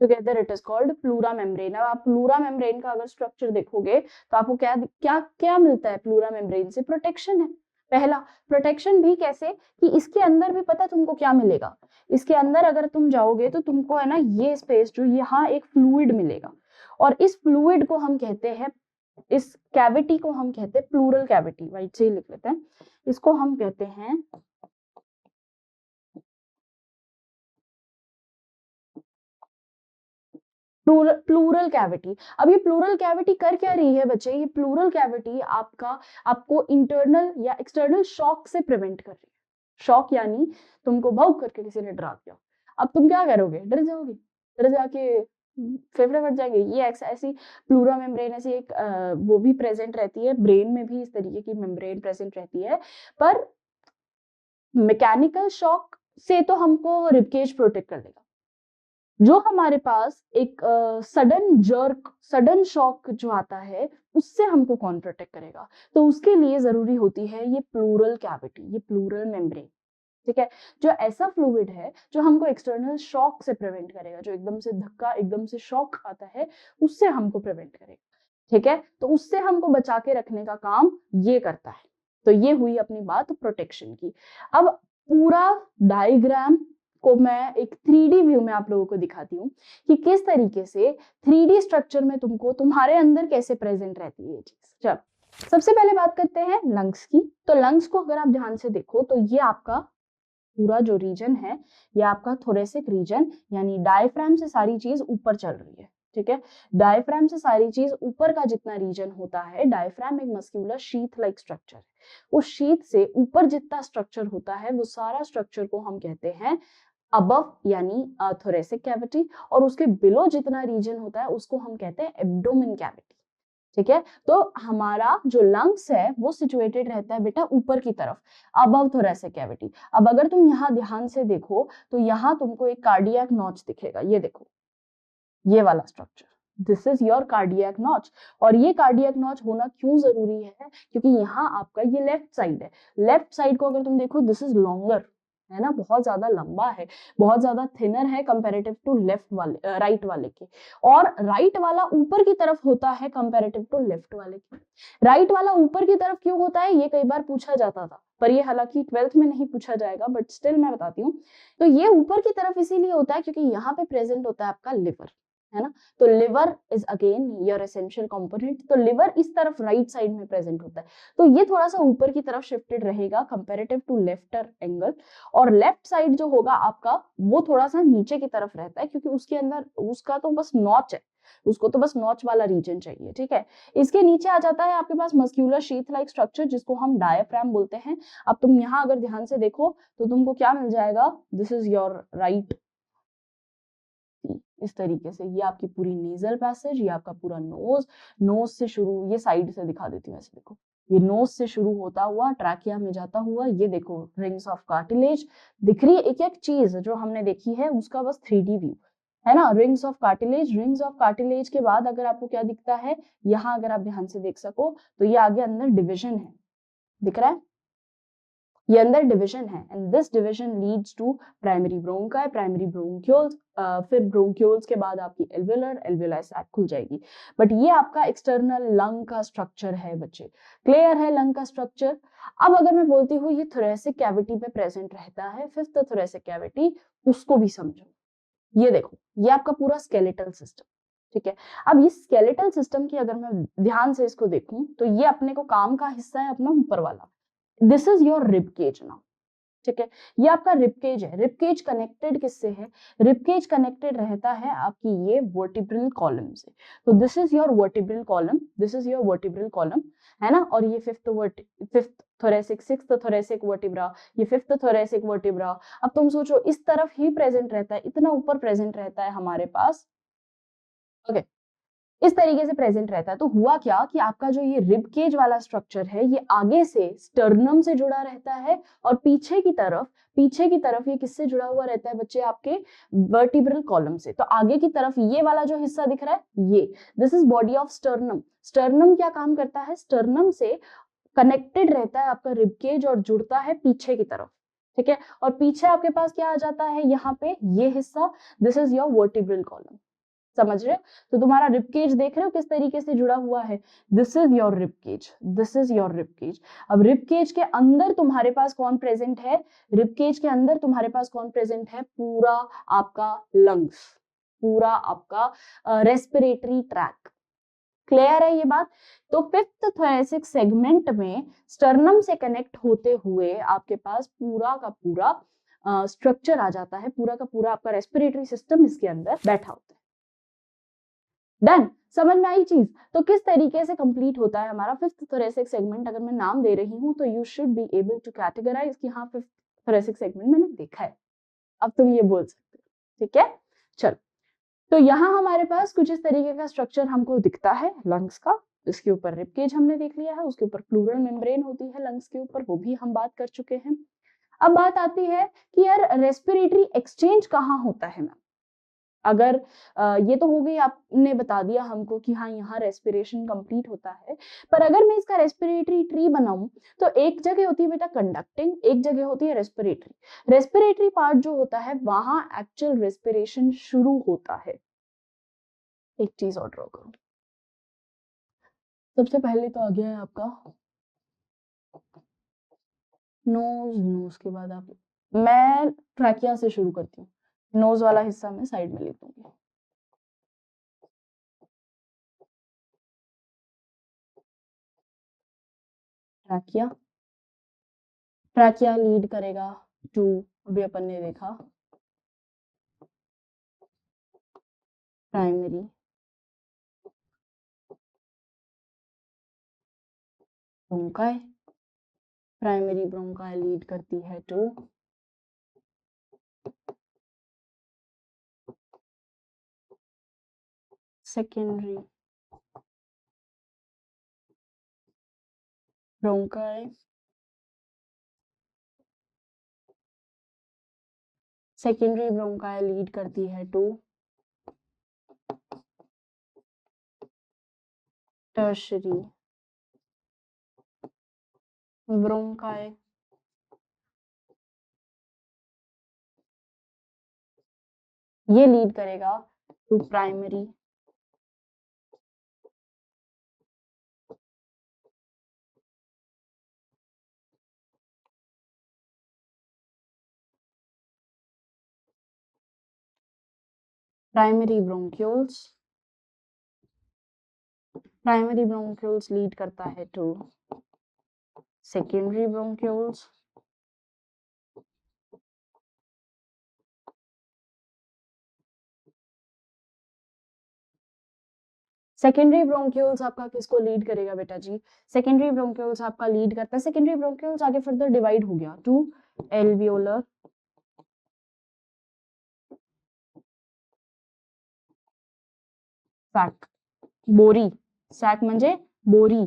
Together it is called pleura membrane. अब आप प्लूरा मेम्ब्रेन का अगर स्ट्रक्चर देखोगे तो आपको क्या क्या क्या मिलता है? प्लूरा मेम्ब्रेन से प्रोटेक्शन है. पहला प्रोटेक्शन भी कैसे कि इसके अंदर भी पता तुमको क्या मिलेगा. इसके अंदर अगर तुम जाओगे तो तुमको है ना ये स्पेस जो यहाँ एक फ्लूइड मिलेगा, और इस फ्लूइड को हम कहते हैं, इस कैविटी को हम कहते हैं प्लूरल कैविटी. वाइट से ही लिख लेते हैं. इसको हम कहते हैं प्लूरल कैविटी. अब ये प्लूरल कैविटी कर क्या रही है बच्चे? ये प्लूरल कैविटी आपको इंटरनल या एक्सटर्नल शॉक से प्रिवेंट कर रही है. शॉक यानी तुमको भौंक करके किसी ने डरा दिया, अब तुम क्या करोगे? डर जाओगे, डर जाके फेफड़े फट जाएंगे. ये ऐसी प्लूरा मेम्ब्रेन ऐसी एक वो भी प्रेजेंट रहती है, ब्रेन में भी इस तरीके की मेम्ब्रेन प्रेजेंट रहती है. पर मैकेनिकल शॉक से तो हमको रिबकेज प्रोटेक्ट कर लेगा. जो हमारे पास एक सडन जर्क, सडन शॉक जो आता है, उससे हमको कौन प्रोटेक्ट करेगा? तो उसके लिए जरूरी होती है ये प्लूरल कैविटी, ये प्लूरल मेम्ब्रेन. ठीक है, जो ऐसा फ्लूइड है जो हमको एक्सटर्नल शॉक से प्रिवेंट करेगा, जो एकदम से धक्का, एकदम से शॉक आता है, उससे हमको प्रिवेंट करेगा. ठीक है, तो उससे हमको बचा के रखने का काम ये करता है. तो ये हुई अपनी बात प्रोटेक्शन की. अब पूरा डायग्राम को मैं एक 3D व्यू में आप लोगों को दिखाती हूँ कि किस तरीके से 3D स्ट्रक्चर में तुमको तुम्हारे अंदर कैसे प्रेजेंट रहती है ये चीज. चलो सबसे पहले बात करते हैं लंग्स की. तो लंग्स को अगर आप ध्यान से देखो तो ये आपका पूरा जो रीजन है ये आपका थोरेसिक रीजन, यानी डायफ्राम से सारी चीज ऊपर चल रही है. ठीक है, डायफ्राम से सारी चीज ऊपर का जितना रीजन होता है, डायफ्राम एक मस्क्यूलर शीथ लाइक स्ट्रक्चर है. उस शीथ से ऊपर जितना स्ट्रक्चर होता है वो सारा स्ट्रक्चर को हम कहते हैं अबव यानी थोरेसिक कैविटी, और उसके बिलो जितना रीजन होता है उसको हम कहते हैं एब्डोमेन कैविटी. ठीक है, तो हमारा जो लंग्स है वो सिचुएटेड रहता है बेटा ऊपर की तरफ, अबव थोरेसिक कैविटी. अब अगर तुम यहाँ ध्यान से देखो तो यहाँ तुमको एक कार्डियक नॉच दिखेगा. ये देखो, ये वाला structure, this is your cardiac notch. और ये कार्डियक नॉच होना क्यों जरूरी है? क्योंकि यहाँ आपका ये लेफ्ट साइड है. लेफ्ट साइड को अगर तुम देखो, दिस इज लॉन्गर, है ना, बहुत ज्यादा लंबा है, बहुत ज्यादा थिनर है कंपैरेटिव टू लेफ्ट वाले, राइट वाले के. और राइट वाला ऊपर की तरफ होता है कंपैरेटिव टू लेफ्ट वाले के. राइट वाला ऊपर की तरफ क्यों होता है ये कई बार पूछा जाता था, पर ये हालांकि 12th में नहीं पूछा जाएगा, बट स्टिल मैं बताती हूँ. तो ये ऊपर की तरफ इसीलिए होता है क्योंकि यहाँ पे प्रेजेंट होता है आपका लिवर, है ना. तो liver is again your essential component. तो लिवर इस तरफ राइट साइड में प्रेजेंट होता है, तो ये थोड़ा सा ऊपर की तरफ शिफ्टेड रहेगा कंपैरेटिव टू लेफ्टर एंगल. और लेफ्ट साइड जो होगा आपका वो थोड़ा सा नीचे की तरफ रहता है, क्योंकि उसके अंदर उसका तो बस नॉच है, उसको तो बस नॉच वाला रीजन चाहिए. ठीक है, इसके नीचे आ जाता है आपके पास मस्क्यूलर शीथ लाइक स्ट्रक्चर जिसको हम डायफ्राम बोलते हैं. अब तुम यहाँ अगर ध्यान से देखो तो तुमको क्या मिल जाएगा? This is your right. इस तरीके से ये आपकी पूरी नेजल पैसेज, ये आपका पूरा नोज, नोज से शुरू, ये साइड से दिखा देती हूँ, ऐसे देखो, ये नोज से शुरू होता हुआ ट्रैकिया में जाता हुआ, ये देखो रिंग्स ऑफ कार्टिलेज दिख रही है. एक एक चीज जो हमने देखी है उसका बस 3D व्यू है ना. Rings of cartilage, rings of cartilage के बाद अगर आपको क्या दिखता है यहाँ, अगर आप ध्यान से देख सको तो ये आगे अंदर डिविजन है, दिख रहा है. ये अंदर डिवीजन है and this division leads to primary bronchi, primary bronchioles, फिर ब्रोंक्यूल्स के बाद आपकी एल्वियोलर, एल्वियोलाई सैक खुल जाएगी। बट ये आपका एक्सटर्नल लंग का स्ट्रक्चर है बच्चे, क्लियर है लंग का स्ट्रक्चर। अब अगर मैं बोलती हूँ ये थोरेसिक कैविटी पे प्रेजेंट रहता है, फिफ्थ थोरेसिक कैविटी, उसको भी समझो। ये देखो, ये आपका पूरा स्केलेटल सिस्टम, ठीक है। अब ये स्केलेटल सिस्टम की अगर मैं ध्यान से इसको देखूं तो ये अपने को काम का हिस्सा है अपना ऊपर वाला, this is your rib cage now, ठीक है। ये आपका रिब केज है। रिब केज कनेक्टेड किससे है? रिब केज कनेक्टेड रहता है आपकी ये वर्टिब्रल कॉलम से। तो this is your vertebral column, this is your vertebral column, है ना। और ये fifth thoracic, sixth thoracic vertebra, ये फिफ्थ थोरेसिक वर्टिब्रा। अब तुम सोचो इस तरफ ही प्रेजेंट रहता है, इतना ऊपर प्रेजेंट रहता है हमारे पास, ओके, इस तरीके से प्रेजेंट रहता है। तो हुआ क्या कि आपका जो ये रिब केज वाला स्ट्रक्चर है ये आगे से स्टर्नम से जुड़ा रहता है और पीछे की तरफ ये किससे जुड़ा हुआ रहता है बच्चे? आपके वर्टिब्रल कॉलम से। तो आगे की तरफ ये वाला जो हिस्सा दिख रहा है ये, this is body of sternum. Sternum क्या काम करता है? स्टर्नम से कनेक्टेड रहता है आपका रिब केज और जुड़ता है पीछे की तरफ, ठीक है। और पीछे आपके पास क्या आ जाता है? यहाँ पे ये हिस्सा, this is your vertebral column, समझ रहे हो? तो तुम्हारा रिब केज देख रहे हो किस तरीके से जुड़ा हुआ है? This is your rib cage, this is your rib cage. अब रिब केज के अंदर तुम्हारे पास कौन प्रेजेंट है? रिब केज के अंदर तुम्हारे पास कौन प्रेजेंट है? पूरा आपका लंग्स, पूरा आपका रेस्पिरेटरी ट्रैक, क्लियर है ये बात? तो फिफ्थ थोरेसिक सेगमेंट में स्टर्नम से कनेक्ट होते हुए आपके पास पूरा का पूरा स्ट्रक्चर आ जाता है, पूरा का पूरा आपका रेस्पिरेटरी सिस्टम इसके अंदर बैठा होता है। डन, समझ में आई चीज? तो किस तरीके से कंप्लीट होता है हमारा फिफ्थ थोरेसिक सेगमेंट? अगर मैं नाम दे रही हूँ तो you should be able to categorise कि हाँ फिफ्थ थोरेसिक सेगमेंट मैंने देखा है। अब तुम ये बोल सकते हो, ठीक है। चलो, तो यहाँ हमारे पास कुछ इस तरीके का स्ट्रक्चर हमको दिखता है लंग्स का। इसके ऊपर रिब केज हमने देख लिया है, उसके ऊपर प्लूरल मेम्ब्रेन होती है लंग्स के ऊपर, वो भी हम बात कर चुके हैं। अब बात आती है कि यार रेस्पिरेटरी एक्सचेंज कहाँ होता है मैम? अगर ये तो हो गई, आपने बता दिया हमको कि हाँ यहाँ रेस्पिरेशन कंप्लीट होता है, पर अगर मैं इसका रेस्पिरेटरी ट्री बनाऊं तो एक जगह होती है बेटा कंडक्टिंग, एक जगह होती है रेस्पिरेटरी। रेस्पिरेटरी पार्ट जो होता है वहां एक्चुअल रेस्पिरेशन शुरू होता है। एक चीज और ड्रॉ करो, सबसे पहले तो आ गया है आपका नोज, नोज के बाद आप, मैं ट्रैकिया से शुरू करती हूँ, नोज वाला हिस्सा मैं साइड में लिख दूंगी। ट्रैकिया, ट्रैकिया लीड करेगा टू, अभी अपन ने देखा primary bronchi, primary bronchi lead करती है to secondary bronchi, secondary bronchi lead करती है टू टर्शरी ब्रोंकाई, ये लीड करेगा to primary primary bronchioles, primary bronchioles lead करता है to secondary bronchioles, secondary bronchioles आपका किसको लीड करेगा बेटा जी? सेकेंडरी ब्रोंक्यूल्स आपका लीड करता है, सेकेंडरी ब्रोंक्यूल्स आगे फर्दर डिवाइड हो गया टू एल्वियोलर सैक, बोरी, सैक म्हणजे बोरी,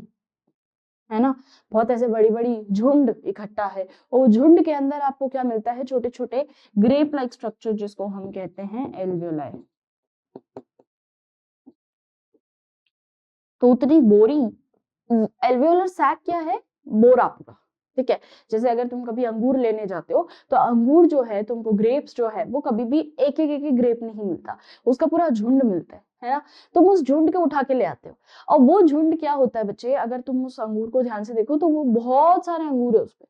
है ना। बहुत ऐसे बड़ी बड़ी झुंड इकट्ठा है और झुंड के अंदर आपको क्या मिलता है? छोटे छोटे ग्रेप लाइक स्ट्रक्चर जिसको हम कहते हैं एल्वियोलाई। तो उतनी बोरी, एल्वियोलर सैक क्या है? बोरा पूरा, ठीक है। जैसे अगर तुम कभी अंगूर लेने जाते हो तो अंगूर जो है तुमको, ग्रेप्स जो है वो कभी भी एक ग्रेप नहीं मिलता, उसका पूरा झुंड मिलता है ना। तुम उस झुंड के उठा के ले आते हो, और वो झुंड क्या होता है बच्चे, अगर तुम उस अंगूर को ध्यान से देखो तो वो बहुत सारे अंगूर है उसपे,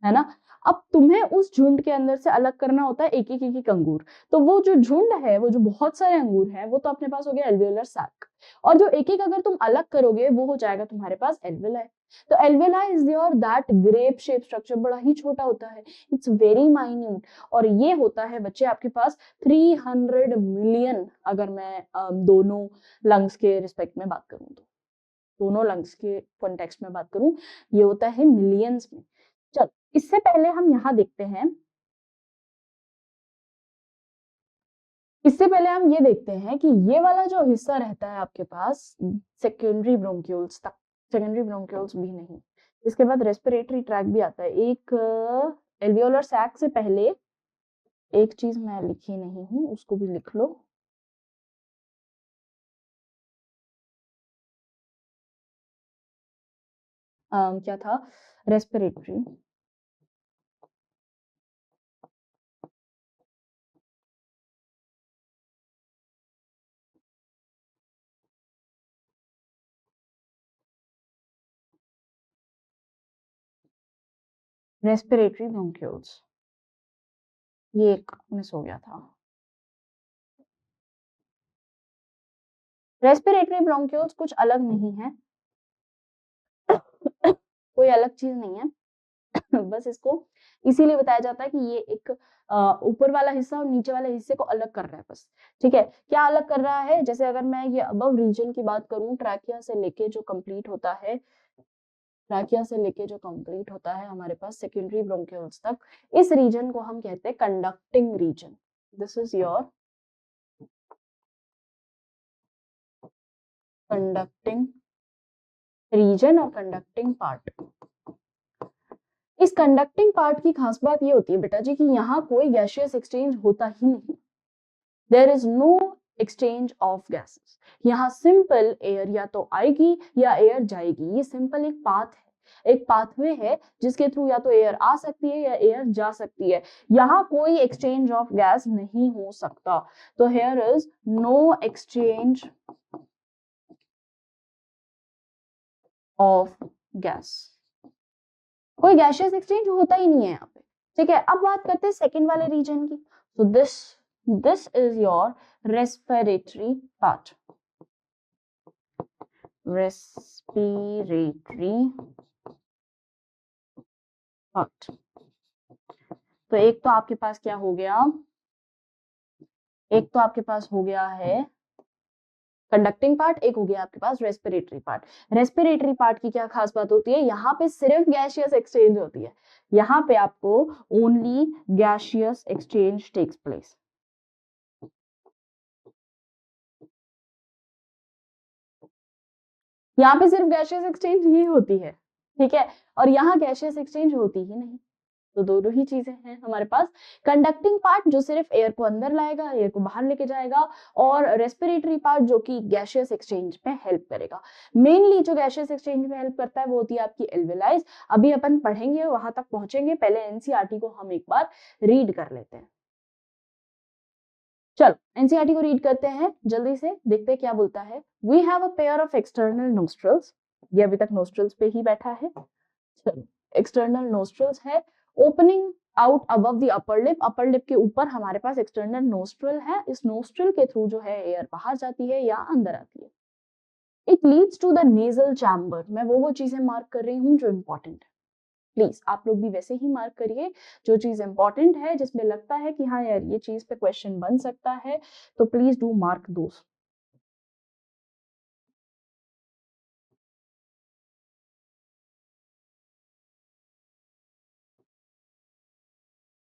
है ना। अब तुम्हें उस झुंड के अंदर से अलग करना होता है एक अंगूर। तो वो जो झुंड है, वो जो बहुत सारे अंगूर है, वो तो अपने पास हो गया एल्वेओलर सैक, और जो एक अगर तुम अलग करोगे वो हो जाएगा तुम्हारे पास एल्वेलाई। तो alveoli is your that grape shape structure, बड़ा ही छोटा होता है, इट्स वेरी माइन्यूट। और ये होता है बच्चे आपके पास 300 मिलियन, अगर मैं दोनों लंग्स के रिस्पेक्ट में बात करूं तो, दोनों लंग्स के कॉन्टेक्स्ट में बात करूं, ये होता है मिलियंस में। चल, इससे पहले हम यहाँ देखते हैं, इससे पहले हम ये देखते हैं कि ये वाला जो हिस्सा रहता है आपके पास सेकेंडरी ब्रोंक्यूल्स तक, सेकेंडरी ब्रोंक्यूल्स भी नहीं, इसके बाद रेस्पिरेटरी ट्रैक भी आता है। एक एल्वियोलर सैक से पहले एक चीज मैं लिखी नहीं हूं, उसको भी लिख लो। क्या था, रेस्पिरेटरी, रेस्पिरेटरी ब्रोंक्यूल्स, ये एक मिस हो गया था। रेस्पिरेटरी ब्रोंक्यूल्स कुछ अलग नहीं है, कोई अलग चीज नहीं है बस इसको इसीलिए बताया जाता है कि ये एक ऊपर वाला हिस्सा और नीचे वाले हिस्से को अलग कर रहा है बस, ठीक है। क्या अलग कर रहा है, जैसे अगर मैं ये अबव रीजन की बात करूं, ट्रैकिया से लेके जो कंप्लीट होता है, ट्रैकिया से लेके जो कंप्लीट होता है हमारे पास सेकेंडरी ब्रोंक्यूल्स तक, इस रीजन को हम कहते हैं conducting region. This is your conducting region और कंडक्टिंग पार्ट। इस कंडक्टिंग पार्ट की खास बात ये होती है बेटा जी कि यहाँ कोई गैसियस एक्सचेंज होता ही नहीं, there is no exchange of gases. यहाँ सिंपल एयर या तो आएगी या एयर जाएगी, ये सिंपल एक पाथ है, एक पाथवे है जिसके थ्रू या तो एयर आ सकती है या एयर जा सकती है। यहाँ कोई एक्सचेंज ऑफ गैस नहीं हो सकता, तो here is no exchange of gas, कोई गैसियस एक्सचेंज होता ही नहीं है यहाँ पे, ठीक है। अब बात करते हैं सेकंड वाले रीजन की। So this is your respiratory part, respiratory part. तो एक तो आपके पास क्या हो गया, एक तो आपके पास हो गया है कंडक्टिंग पार्ट, एक हो गया आपके पास रेस्पिरेटरी पार्ट। रेस्पिरेटरी पार्ट की क्या खास बात होती है, यहाँ पे सिर्फ गैसियस एक्सचेंज होती है, यहाँ पे आपको only gaseous exchange takes place. यहाँ पे सिर्फ गैसियस एक्सचेंज ही होती है, ठीक है, और यहाँ गैसियस एक्सचेंज होती ही नहीं। तो दोनों ही चीजें हैं हमारे पास, कंडक्टिंग पार्ट जो सिर्फ एयर को अंदर लाएगा, एयर को बाहर लेके जाएगा, और रेस्पिरेटरी पार्ट जो कि गैसियस एक्सचेंज में हेल्प करेगा। मेनली जो गैसियस एक्सचेंज में हेल्प करता है वो होती है आपकी एल्वेलाइज, अभी अपन पढ़ेंगे, वहां तक पहुंचेंगे, पहले एनसीईआरटी को हम एक बार रीड कर लेते हैं। चलो एनसीईआरटी को रीड करते हैं, जल्दी से देखते हैं क्या बोलता है। We have a pair of external nostrils, ये अभी तक नोस्ट्रल्स पे ही बैठा है, चलो एक्सटर्नल नोस्ट्रल्स है, opening out above the upper lip, upper lip के ऊपर हमारे पास एक्सटर्नल नोस्ट्रल है, इस नोस्ट्रल के थ्रू जो है एयर बाहर जाती है या अंदर आती है। It leads to the nasal chamber, मैं वो चीजें मार्क कर रही हूँ जो इंपॉर्टेंट है, प्लीज आप लोग भी वैसे ही मार्क करिए, जो चीज इंपॉर्टेंट है जिसमें लगता है कि हाँ यार ये चीज पे क्वेश्चन बन सकता है, तो please do mark those.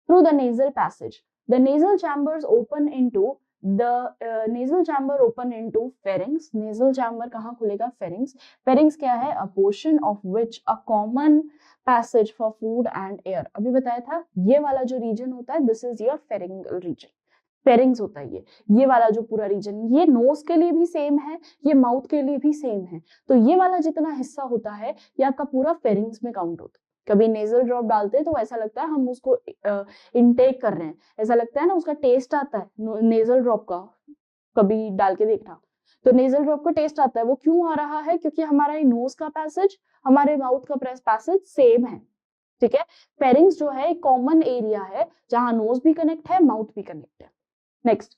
Through the nasal passage, the nasal chambers open into nasal chamber open into pharynx. Nasal chamber कहाँ खुलेगा, pharynx. Pharynx क्या है, a portion of which a common passage for food and air. अभी बताया था ये वाला जो region होता है, this is your pharyngeal region. Pharynx होता है ये वाला जो पूरा रीजन, ये नोज के लिए भी सेम है, ये माउथ के लिए भी सेम है, तो ये वाला जितना हिस्सा होता है ये आपका पूरा फेरिंग्स में काउंट होता है, कभी नेजल ड्रॉप डालते हैं तो ऐसा लगता है हम उसको इनटेक कर रहे हैं, ऐसा लगता है ना, उसका टेस्ट आता है नेजल ड्रॉप का, कभी डाल के देखना। तो नेजल ड्रॉप का टेस्ट आता है, वो क्यों आ रहा है? क्योंकि हमारा नोज का पैसेज, हमारे माउथ का पैसेज सेम है, ठीक है। फेरिंग्स जो है एक कॉमन एरिया है जहां नोज भी कनेक्ट है, माउथ भी कनेक्ट है। Next,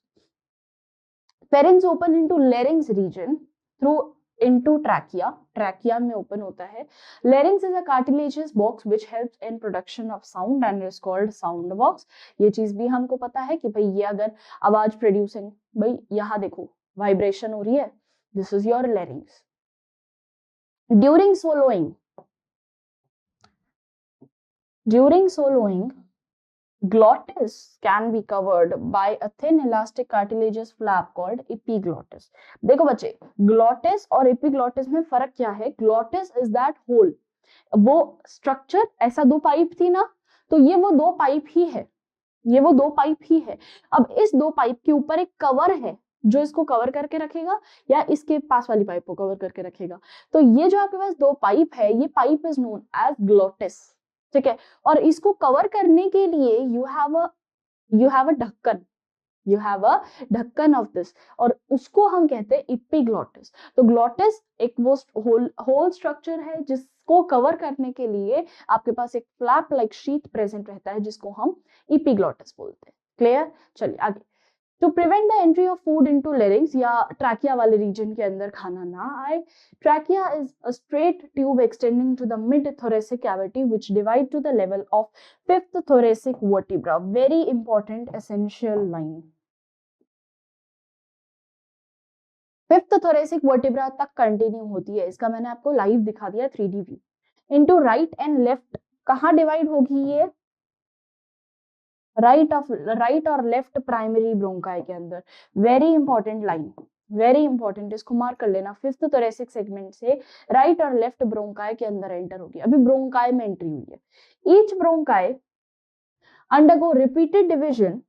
pharynx open into larynx region through into trachea. Trachea में open होता है. Larynx is a cartilaginous box which helps in production of sound and is called sound box. ये चीज भी हमको पता है कि भाई ये अगर आवाज प्रोड्यूसिंग, भाई यहाँ देखो वाइब्रेशन हो रही है, this is your larynx. During swallowing, glottis can be covered by a thin elastic cartilaginous flap called epiglottis. देखो बच्चे, glottis और epiglottis में फर्क क्या है? Glottis is that hole, वो स्ट्रक्चर, ऐसा दो पाइप थी ना, तो ये वो दो पाइप ही है, ये वो दो पाइप ही है। अब इस दो पाइप के ऊपर एक कवर है जो इसको कवर करके रखेगा या इसके पास वाली पाइप को कवर करके रखेगा। तो ये जो आपके पास दो पाइप है, ये pipe is known as glottis, ठीक है। और इसको कवर करने के लिए यू हैव अ ढक्कन, यू हैव अ ढक्कन ऑफ दिस, और उसको हम कहते हैं इपिग्लॉटिस। तो ग्लॉटिस एक वो होल स्ट्रक्चर है जिसको कवर करने के लिए आपके पास एक फ्लैप लाइक शीट प्रेजेंट रहता है जिसको हम इपिग्लॉटिस बोलते हैं। क्लियर? चलिए आगे। To prevent the entry of food into larynx या ट्रैकिया वाले रीजन के अंदर खाना ना आए, trachea is a straight tube extending to the mid thoracic cavity which divide to the level of fifth thoracic vertebra. Very important essential line. Fifth thoracic vertebra तक continue होती है, इसका मैंने आपको लाइव दिखा दिया 3D view. Into right and left कहाँ divide होगी ये? राइट और लेफ्ट प्राइमरी ब्रोंकाई के अंदर। Very important line, very important, इसको मार्क कर लेना। फिफ्थ thoracic सेगमेंट से राइट और लेफ्ट ब्रोंकाई के अंदर एंटर होगी। अभी ब्रोंकाई में एंट्री हुई है। Each bronchi undergo repeated division,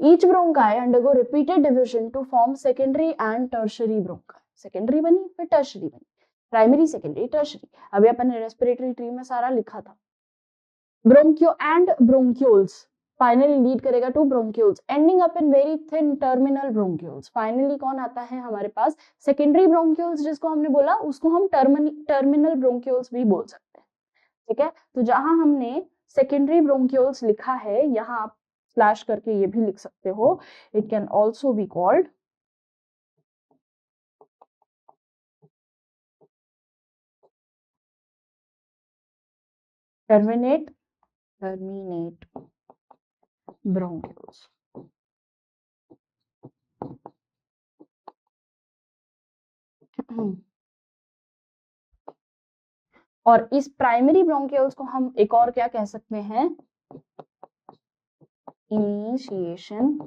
each bronchi undergo repeated division to form secondary and tertiary bronchi. Secondary बनी फिर टर्शरी बनी, प्राइमरी सेकेंडरी टर्शरी। अभी अपन ने रेस्पिरेटरी ट्री में सारा लिखा था। Bronchi and bronchioles finally lead करेगा to bronchioles ending up in very thin terminal bronchioles. Finally कौन आता है हमारे पास? सेकेंडरी ब्रोंक्यूल्स, जिसको हमने बोला उसको हम टर्मिनल ब्रोंक्यूल्स भी बोल सकते हैं, ठीक है। तो जहां हमने सेकेंडरी ब्रोंक्यूल्स लिखा है, यहाँ आप स्लैश करके ये भी लिख सकते हो, it can also be called terminate bronchioles. और इस प्राइमरी ब्रोंक्यूल्स को हम एक और क्या कह सकते हैं? Initiation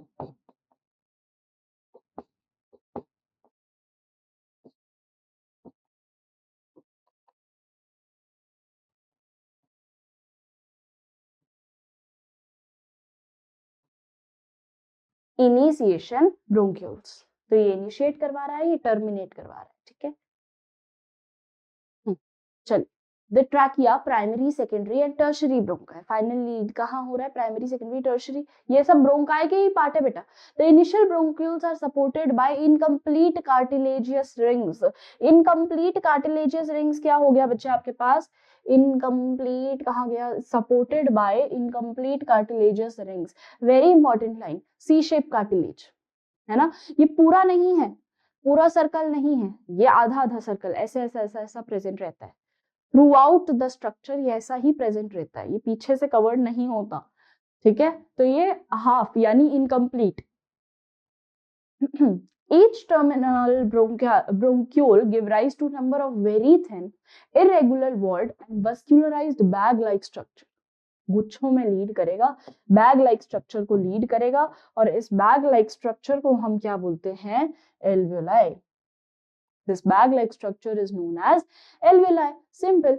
bronchioles. तो ये इनिशिएट करवा रहा है, ये टर्मिनेट करवा रहा है, ठीक है। चलिए, the trachea primary secondary and tertiary bronchi. Finally कहाँ हो रहा है? प्राइमरी सेकेंडरी टर्शरी, ये सब ब्रोंकाई के ही पार्ट है बेटा। The initial bronchioles are supported by incomplete cartilaginous rings. Incomplete cartilaginous rings क्या हो गया बच्चे आपके पास? इनकम्प्लीट कहाँ गया? Supported by incomplete cartilaginous rings. Very important line, C shape cartilage है ना, ये पूरा नहीं है, पूरा सर्कल नहीं है, ये आधा आधा सर्कल ऐसे ऐसा ऐसा ऐसा प्रेजेंट रहता है थ्रू आउट द स्ट्रक्चर। ये ऐसा ही प्रेजेंट रहता है, ये पीछे से कवर्ड नहीं होता, ठीक है। तो ये हाफ यानी incomplete. Each terminal bronchiole give rise to number of very thin, irregular walled and vascularized bag-like structure. गुच्छों में लीड करेगा, बैग लाइक स्ट्रक्चर को लीड करेगा, और इस बैग लाइक स्ट्रक्चर को हम क्या बोलते हैं? Alveoli. This bag-like structure is known as alveoli. Simple.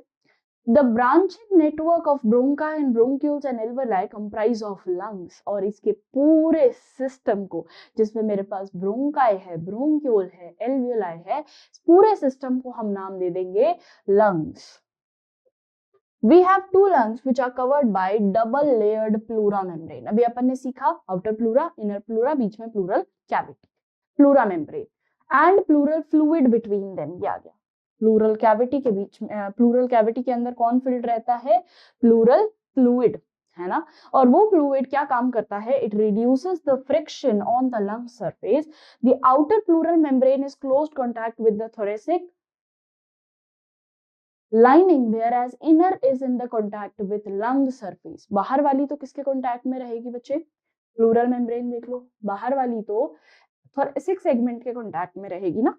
The branching network of bronchi and bronchioles and alveoli comprise of lungs. और इसके पूरे सिस्टम को, जिसमें मेरे पास ब्रोंकाई है, ब्रोंक्यूल है, एल्वियोलाई है, पूरे सिस्टम को हम नाम दे देंगे lungs. We have two lungs which are covered by double layered pleura membrane. अभी अपन ने सीखा आउटर प्लूरा, इनर प्लूरा, बीच में pleural cavity, pleura membrane and pleural fluid between them. ये आ गया प्लूरल कैविटी के बीच में, प्लूरल कैविटी के अंदर कौन फिल्ड रहता है? प्लूरल फ्लूइड, है ना। और वो फ्लूइड क्या काम करता है? It reduces the friction on the lung surface. The outer pleural membrane is closed contact with the thoracic lining, whereas inner is in the contact with lung surface। बाहर वाली तो किसके कॉन्टैक्ट में रहेगी बच्चे? प्लूरल मेम्ब्रेन देख लो, बाहर वाली तो थोरेसिक सेगमेंट के कॉन्टैक्ट में रहेगी ना,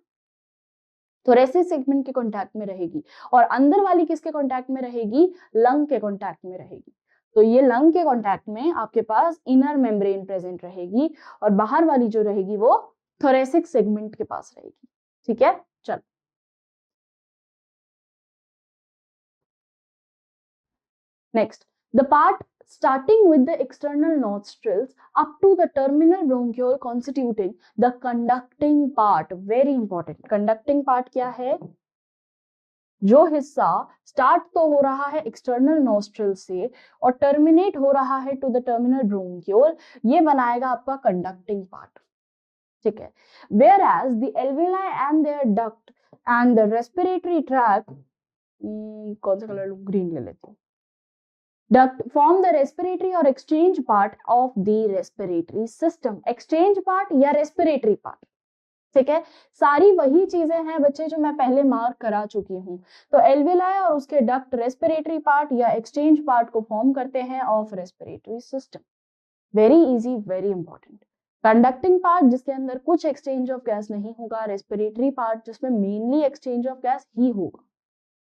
थोरेसिक सेगमेंट के कॉन्टैक्ट में रहेगी। और अंदर वाली किसके कॉन्टैक्ट में रहेगी? लंग के कॉन्टैक्ट में रहेगी। तो ये लंग के कॉन्टैक्ट में आपके पास इनर मेम्ब्रेन प्रेजेंट रहेगी और बाहर वाली जो रहेगी वो थोरेसिक सेगमेंट के पास रहेगी। ठीक है, चल next, the part starting with the external nostrils up to the terminal bronchiole constituting the conducting part। very important, conducting part क्या है? जो हिस्सा स्टार्ट तो हो रहा है एक्सटर्नल नोस्ट्रल से और टर्मिनेट हो रहा है टू द टर्मिनल ब्रोंकियोल, ये बनाएगा आपका कंडक्टिंग पार्ट। ठीक है, whereas the alveoli and their duct and the respiratory tract, कौन सा कलर? ग्रीन ले लेते हैं। Duct form the respiratory or exchange part of the respiratory system। exchange part या respiratory part, ठीक है, सारी वही चीजें हैं बच्चे जो मैं पहले मार्क करा चुकी हूँ। तो एल्वेलाई और उसके डक्ट रेस्पिरेटरी पार्ट या एक्सचेंज पार्ट को फॉर्म करते हैं of respiratory system. Very easy, very important. Conducting part जिसके अंदर कुछ एक्सचेंज ऑफ गैस नहीं होगा, रेस्पिरेटरी पार्ट जिसमें मेनली एक्सचेंज ऑफ गैस ही होगा।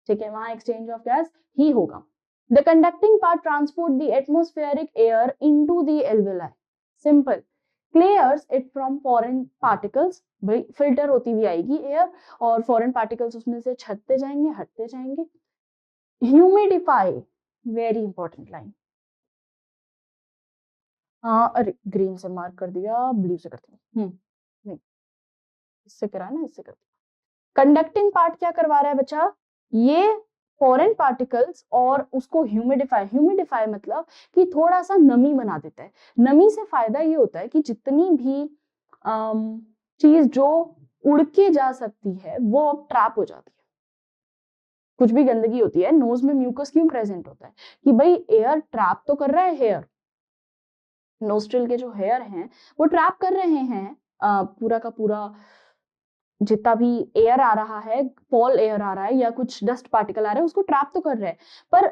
ठीक है, वहां एक्सचेंज ऑफ गैस ही होगा। The conducting part transport the atmospheric air into the alveoli। Simple, clears it from foreign particles। भाई फिल्टर होती हुई आएगी एयर और फॉरेन पार्टिकल्स उसमें से छटते जाएंगे, हटते जाएंगे। Humidify, very important line. हाँ, अरे ग्रीन से मार्क कर दिया, ब्लू से करती हूँ। नहीं, इससे करा ना, इससे करती हूँ। कंडक्टिंग पार्ट क्या करवा रहा है बच्चा? ये फॉरेन पार्टिकल्स और उसको ह्यूमिडिफाई, ह्यूमिडिफाई मतलब कि थोड़ा सा नमी बना देता है। नमी से फायदा ये होता है कि जितनी भी चीज जो उड़ के जा सकती है वो अब ट्रैप हो जाती है। कुछ भी गंदगी होती है, नोज में म्यूकस क्यों प्रेजेंट होता है? कि भाई एयर ट्रैप तो कर रहा है, हेयर, नोस्ट्रिल के जो हेयर हैं वो ट्रैप कर रहे हैं पूरा का पूरा जितना भी एयर आ रहा है, फॉल एयर आ रहा है या कुछ डस्ट पार्टिकल आ रहा है, उसको ट्रैप तो कर रहे हैं। पर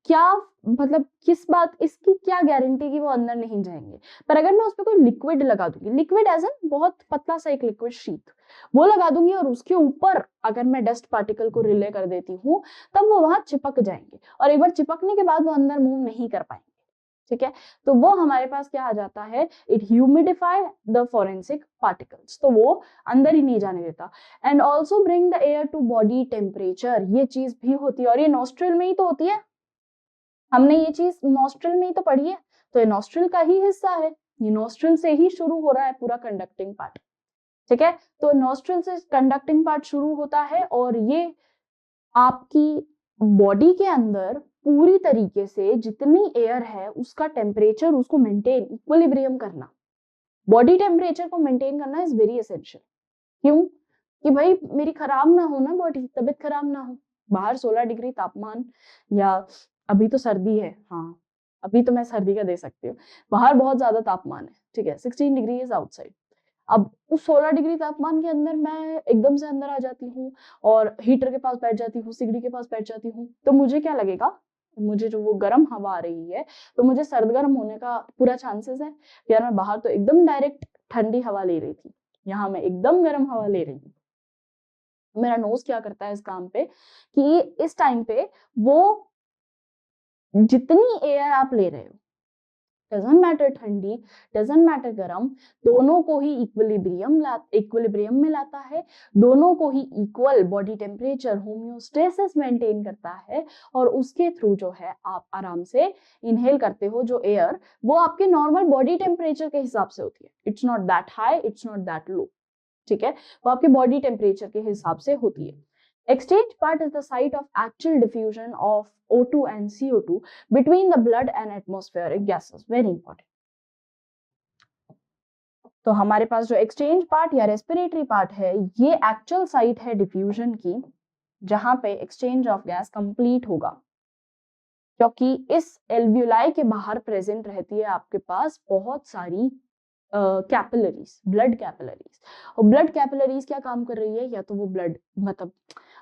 क्या मतलब किस बात, इसकी क्या गारंटी कि वो अंदर नहीं जाएंगे? पर अगर मैं उस पर कोई लिक्विड लगा दूंगी, लिक्विड एज एन बहुत पतला सा एक लिक्विड शीट वो लगा दूंगी और उसके ऊपर अगर मैं डस्ट पार्टिकल को रिले कर देती हूँ, तब वो वहां चिपक जाएंगे और एक बार चिपकने के बाद वो अंदर मूव नहीं कर पाएंगे। ठीक है, तो वो हमारे पास क्या आ जाता है? It humidify the forensic particles, तो वो अंदर ही नहीं जाने देता। And also bring the air to body temperature, ये चीज भी होती है और ये नॉस्ट्रिल में ही तो होती है। हमने ये चीज नॉस्ट्रिल में ही तो पढ़ी है, तो ये नॉस्ट्रिल का ही हिस्सा है। ये नॉस्ट्रिल से ही शुरू हो रहा है पूरा कंडक्टिंग पार्ट। ठीक है, तो नॉस्ट्रिल से कंडक्टिंग पार्ट शुरू होता है और ये आपकी बॉडी के अंदर पूरी तरीके से जितनी एयर है उसका टेम्परेचर, उसको मेंटेन, इक्विलिब्रियम करना, बॉडी टेम्परेचर को मेंटेन करना इज वेरी एसेंशियल। क्यों? कि भाई मेरी खराब ना हो ना बॉडी, तबीयत खराब ना हो। बाहर 16 डिग्री तापमान, या अभी तो सर्दी है, हाँ अभी तो मैं सर्दी का दे सकती हूँ, बाहर बहुत ज्यादा तापमान है, ठीक है, 16 डिग्री इज आउटसाइड। अब उस 16 डिग्री तापमान के अंदर मैं एकदम से अंदर आ जाती हूँ और हीटर के पास बैठ जाती हूँ, सिगड़ी के पास बैठ जाती हूँ, तो मुझे क्या लगेगा? मुझे जो वो गर्म हवा आ रही है तो मुझे सर्द गर्म होने का पूरा चांसेस है। यार मैं बाहर तो एकदम डायरेक्ट ठंडी हवा ले रही थी, यहाँ मैं एकदम गर्म हवा ले रही हूँ। मेरा नोज क्या करता है इस काम पे कि इस टाइम पे वो जितनी एयर आप ले रहे हो, डजंट मैटर ठंडी, डजंट मैटर गर्म, दोनों को ही इक्विलिब्रियम में लाता है, दोनों को ही equal body temperature homeostasis maintain करता है और उसके थ्रू जो है आप आराम से इनहेल करते हो जो एयर, वो आपके नॉर्मल बॉडी टेम्परेचर के हिसाब से होती है। It's not that high, it's not that low, ठीक है, वो आपके बॉडी टेम्परेचर के हिसाब से होती है। Exchange part is the site of actual diffusion of O2 and CO2 between the blood and atmospheric gases. Very important. तो हमारे पास जो एक्सचेंज पार्ट या रेस्पिरेटरी पार्ट है, ये एक्चुअल साइट है डिफ्यूजन की, जहां पे एक्सचेंज ऑफ गैस कंप्लीट होगा, क्योंकि इस एल्वियोलाई के बाहर प्रेजेंट रहती है आपके पास बहुत सारी कैपिलरीज, ब्लड कैपिलरीज। और ब्लड कैपिलरीज क्या काम कर रही है, या तो वो ब्लड मतलब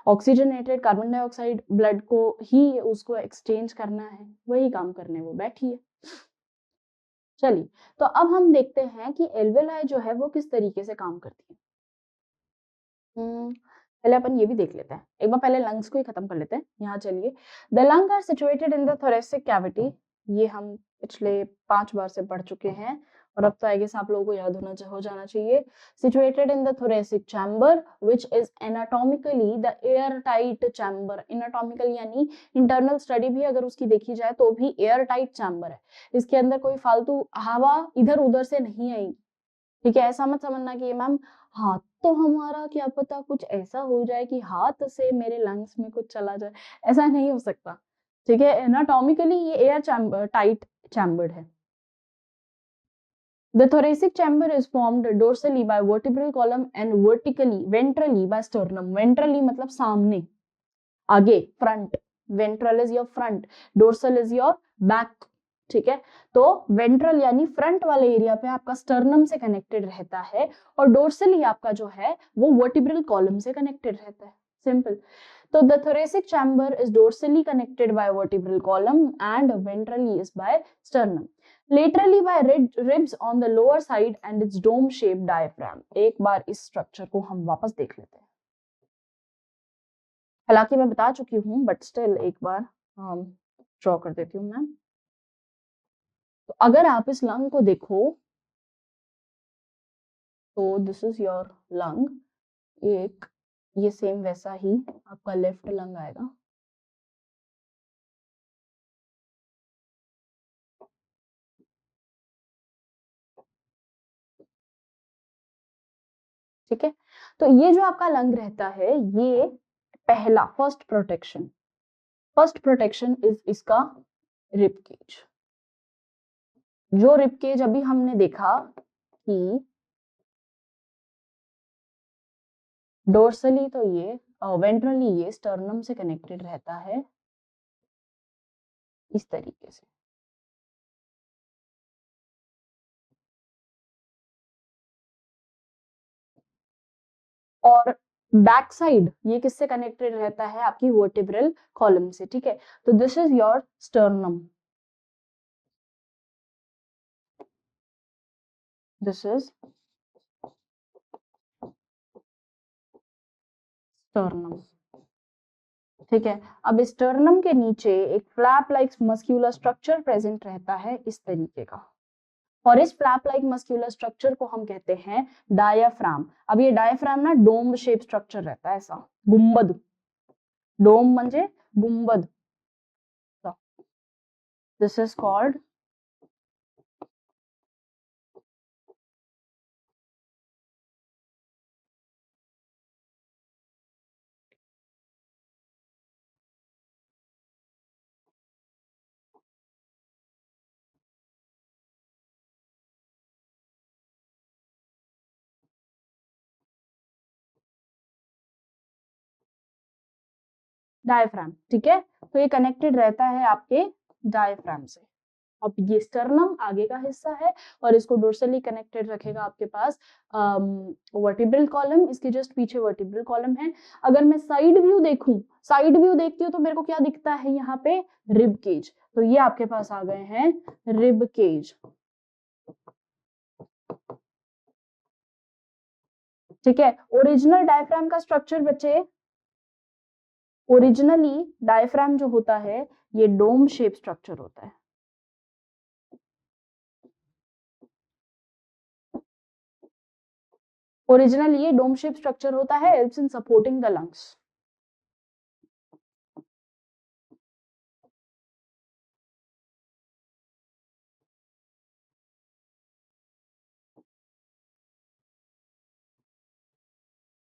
ऑक्सीजनेटेड कार्बन डाइऑक्साइड ब्लड को ही उसको एक्सचेंज करना है, वही काम करने वो बैठी है। चलिए, तो अब हम देखते हैं कि एल्वियोलाई जो है वो किस तरीके से काम करती है। पहले अपन ये भी देख लेते हैं, एक बार पहले लंग्स को ही खत्म कर लेते हैं। यहाँ चलिए, the lung are situated in the thoracic cavity, ये हम पिछले 5 बार से पढ़ चुके हैं और अब तो आई गेस आप लोगों को याद हो जाना चाहिए। Situated in the thoracic chamber which is anatomically the air tight chamber. Anatomical यानी इंटरनल स्टडी भी अगर उसकी देखी जाए तो भी एयर टाइट चैम्बर है, इसके अंदर कोई फालतू हवा इधर उधर से नहीं आएगी। ठीक है, ऐसा मत समझना कि मैम हाथ तो हमारा क्या पता कुछ ऐसा हो जाए कि हाथ से मेरे लंग्स में कुछ चला जाए, ऐसा नहीं हो सकता। ठीक है, एनाटॉमिकली ये एयर चैम्बर टाइट चैम्बर्ड है। The thoracic chamber is formed dorsally by vertebral column and ventrally by sternum. Ventrally मतलब सामने, आगे, front. Ventral is your front, dorsal is your back. ठीक है, तो वेंट्रल यानी फ्रंट वाले एरिया पे आपका स्टर्नम से कनेक्टेड रहता है और डोर्सली आपका जो है वो वर्टिब्रल कॉलम से कनेक्टेड रहता है। सिंपल। तो the thoracic chamber is dorsally connected by vertebral column and ventrally is by sternum. Laterally by ribs on the lower side and its dome shaped diaphragm. एक बार इस स्ट्रक्चर को हम वापस देख लेते हैं, हालांकि मैं बता चुकी हूँ बट स्टिल एक बार ड्रॉ कर देती हूँ मैं। तो अगर आप इस लंग को देखो तो दिस इज योर लंग, एक ये सेम वैसा ही आपका लेफ्ट लंग आएगा। ठीक है, तो ये जो आपका लंग रहता है, ये पहला फर्स्ट प्रोटेक्शन इज इसका रिब केज। जो रिब केज अभी हमने देखा कि डोर्सली तो ये वेंट्रली ये स्टर्नम से कनेक्टेड रहता है इस तरीके से। और बैक साइड ये किससे कनेक्टेड रहता है, आपकी वर्टिब्रल कॉलम से। ठीक है, तो this is your sternum, this is sternum. ठीक है, अब स्टर्नम के नीचे एक flap like muscular structure present रहता है इस तरीके का, और इस फ्लैप लाइक मस्क्यूलर स्ट्रक्चर को हम कहते हैं डायाफ्राम। अब ये डायाफ्राम ना डोम शेप स्ट्रक्चर रहता है, ऐसा गुंबद, डोम म्हणजे गुंबद। This is called diaphragm. ठीक है, तो ये कनेक्टेड रहता है आपके डायफ्राम से। अब ये स्टर्नम आगे का हिस्सा है और इसको डोर्सली कनेक्टेड रखेगा आपके पास वर्टिब्रल कॉलम, इसके जस्ट पीछे वर्टिब्रल कॉलम है। अगर मैं साइड व्यू देखूं, साइड व्यू देखती हूँ तो मेरे को क्या दिखता है यहाँ पे, रिब केज। तो ये आपके पास आ गए हैं रिब केज। ठीक है, ओरिजिनल डायफ्राम का स्ट्रक्चर बच्चे, ओरिजिनली डायफ्राम जो होता है ये डोम शेप स्ट्रक्चर होता है। ओरिजिनल ये डोम शेप स्ट्रक्चर होता है, helps in supporting the lungs.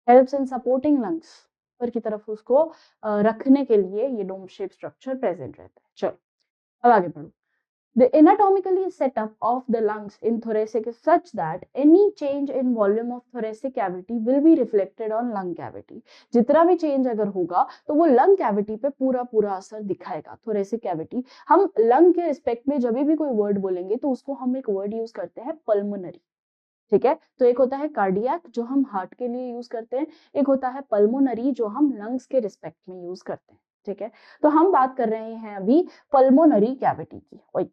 Helps in supporting lungs. ऊपर की तरफ उसको रखने के लिए ये डोम शेप स्ट्रक्चर प्रेजेंट रहता है। चलो अब आगे बढ़ो। The anatomically setup of the lungs in thoracic is such that any change in volume of thoracic cavity will be reflected on lung cavity. जितना भी चेंज अगर होगा तो वो लंग कैविटी पे पूरा पूरा असर दिखाएगा। thoracic cavity, हम लंग के रिस्पेक्ट में जब भी कोई वर्ड बोलेंगे तो उसको हम एक वर्ड यूज करते हैं पल्मोनरी। ठीक है, तो एक होता है कार्डियक जो हम हार्ट के लिए यूज करते हैं, एक होता है पल्मोनरी जो हम लंग्स के रिस्पेक्ट में यूज करते हैं। ठीक है, तो हम बात कर रहे हैं अभी पल्मोनरी कैविटी की।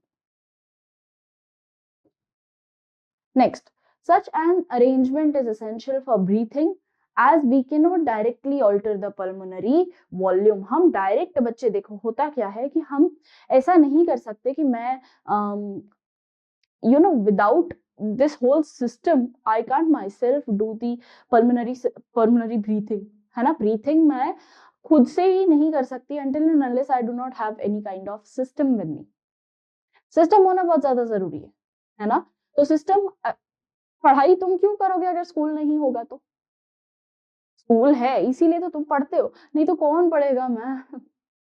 Next, such an arrangement is essential for breathing as we cannot directly alter the pulmonary volume. हम डायरेक्ट बच्चे देखो होता क्या है कि हम ऐसा नहीं कर सकते कि मैं without this whole system I can't myself do the pulmonary breathing, है ना। breathing मैं खुद से ही नहीं कर सकती until and unless I do not have any kind of system with me. System होना बहुत ज्यादा जरूरी है ना। तो सिस्टम, पढ़ाई तुम क्यों करोगे अगर स्कूल नहीं होगा तो? स्कूल है इसीलिए तो तुम पढ़ते हो, नहीं तो कौन पढ़ेगा। मैं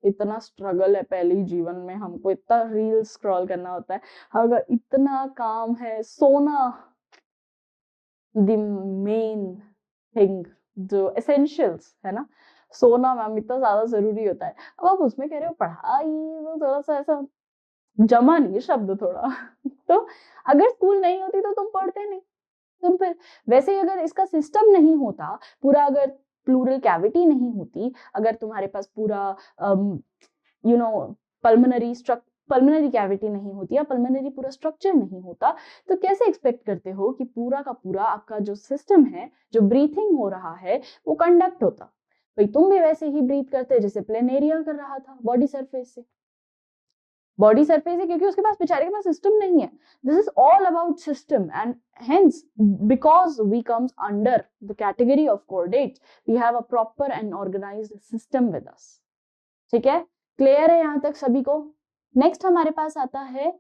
इतना स्ट्रगल है पहले जीवन में, हमको इतना रील स्क्रॉल करना होता है, अगर इतना काम है। सोना द मेन थिंग, जो एसेंशियल्स है ना, सोना मैम इतना ज्यादा जरूरी होता है। अब आप उसमें कह रहे हो पढ़ाई, तो थोड़ा सा ऐसा जमा नहीं शब्द थोड़ा तो अगर स्कूल नहीं होती तो तुम पढ़ते नहीं, सिंपल। वैसे ही अगर इसका सिस्टम नहीं होता पूरा, अगर प्लूरल कैविटी नहीं होती, अगर तुम्हारे पास पूरा पल्मोनरी पल्मोनरी कैविटी नहीं होती या पल्मोनरी पूरा स्ट्रक्चर नहीं होता, तो कैसे एक्सपेक्ट करते हो कि पूरा का पूरा आपका जो सिस्टम है, जो ब्रीथिंग हो रहा है, वो कंडक्ट होता। भाई तुम भी वैसे ही ब्रीथ करते जैसे प्लेन एरिया कर रहा था, बॉडी सरफेस से। बॉडी सरफेस है क्योंकि उसके पास बेचारे के पास सिस्टम नहीं है। This is all about system and hence because we comes under the category of coordinates, we have a proper and organised system with us. ठीक है, क्लियर है यहाँ तक सभी को? नेक्स्ट हमारे पास आता है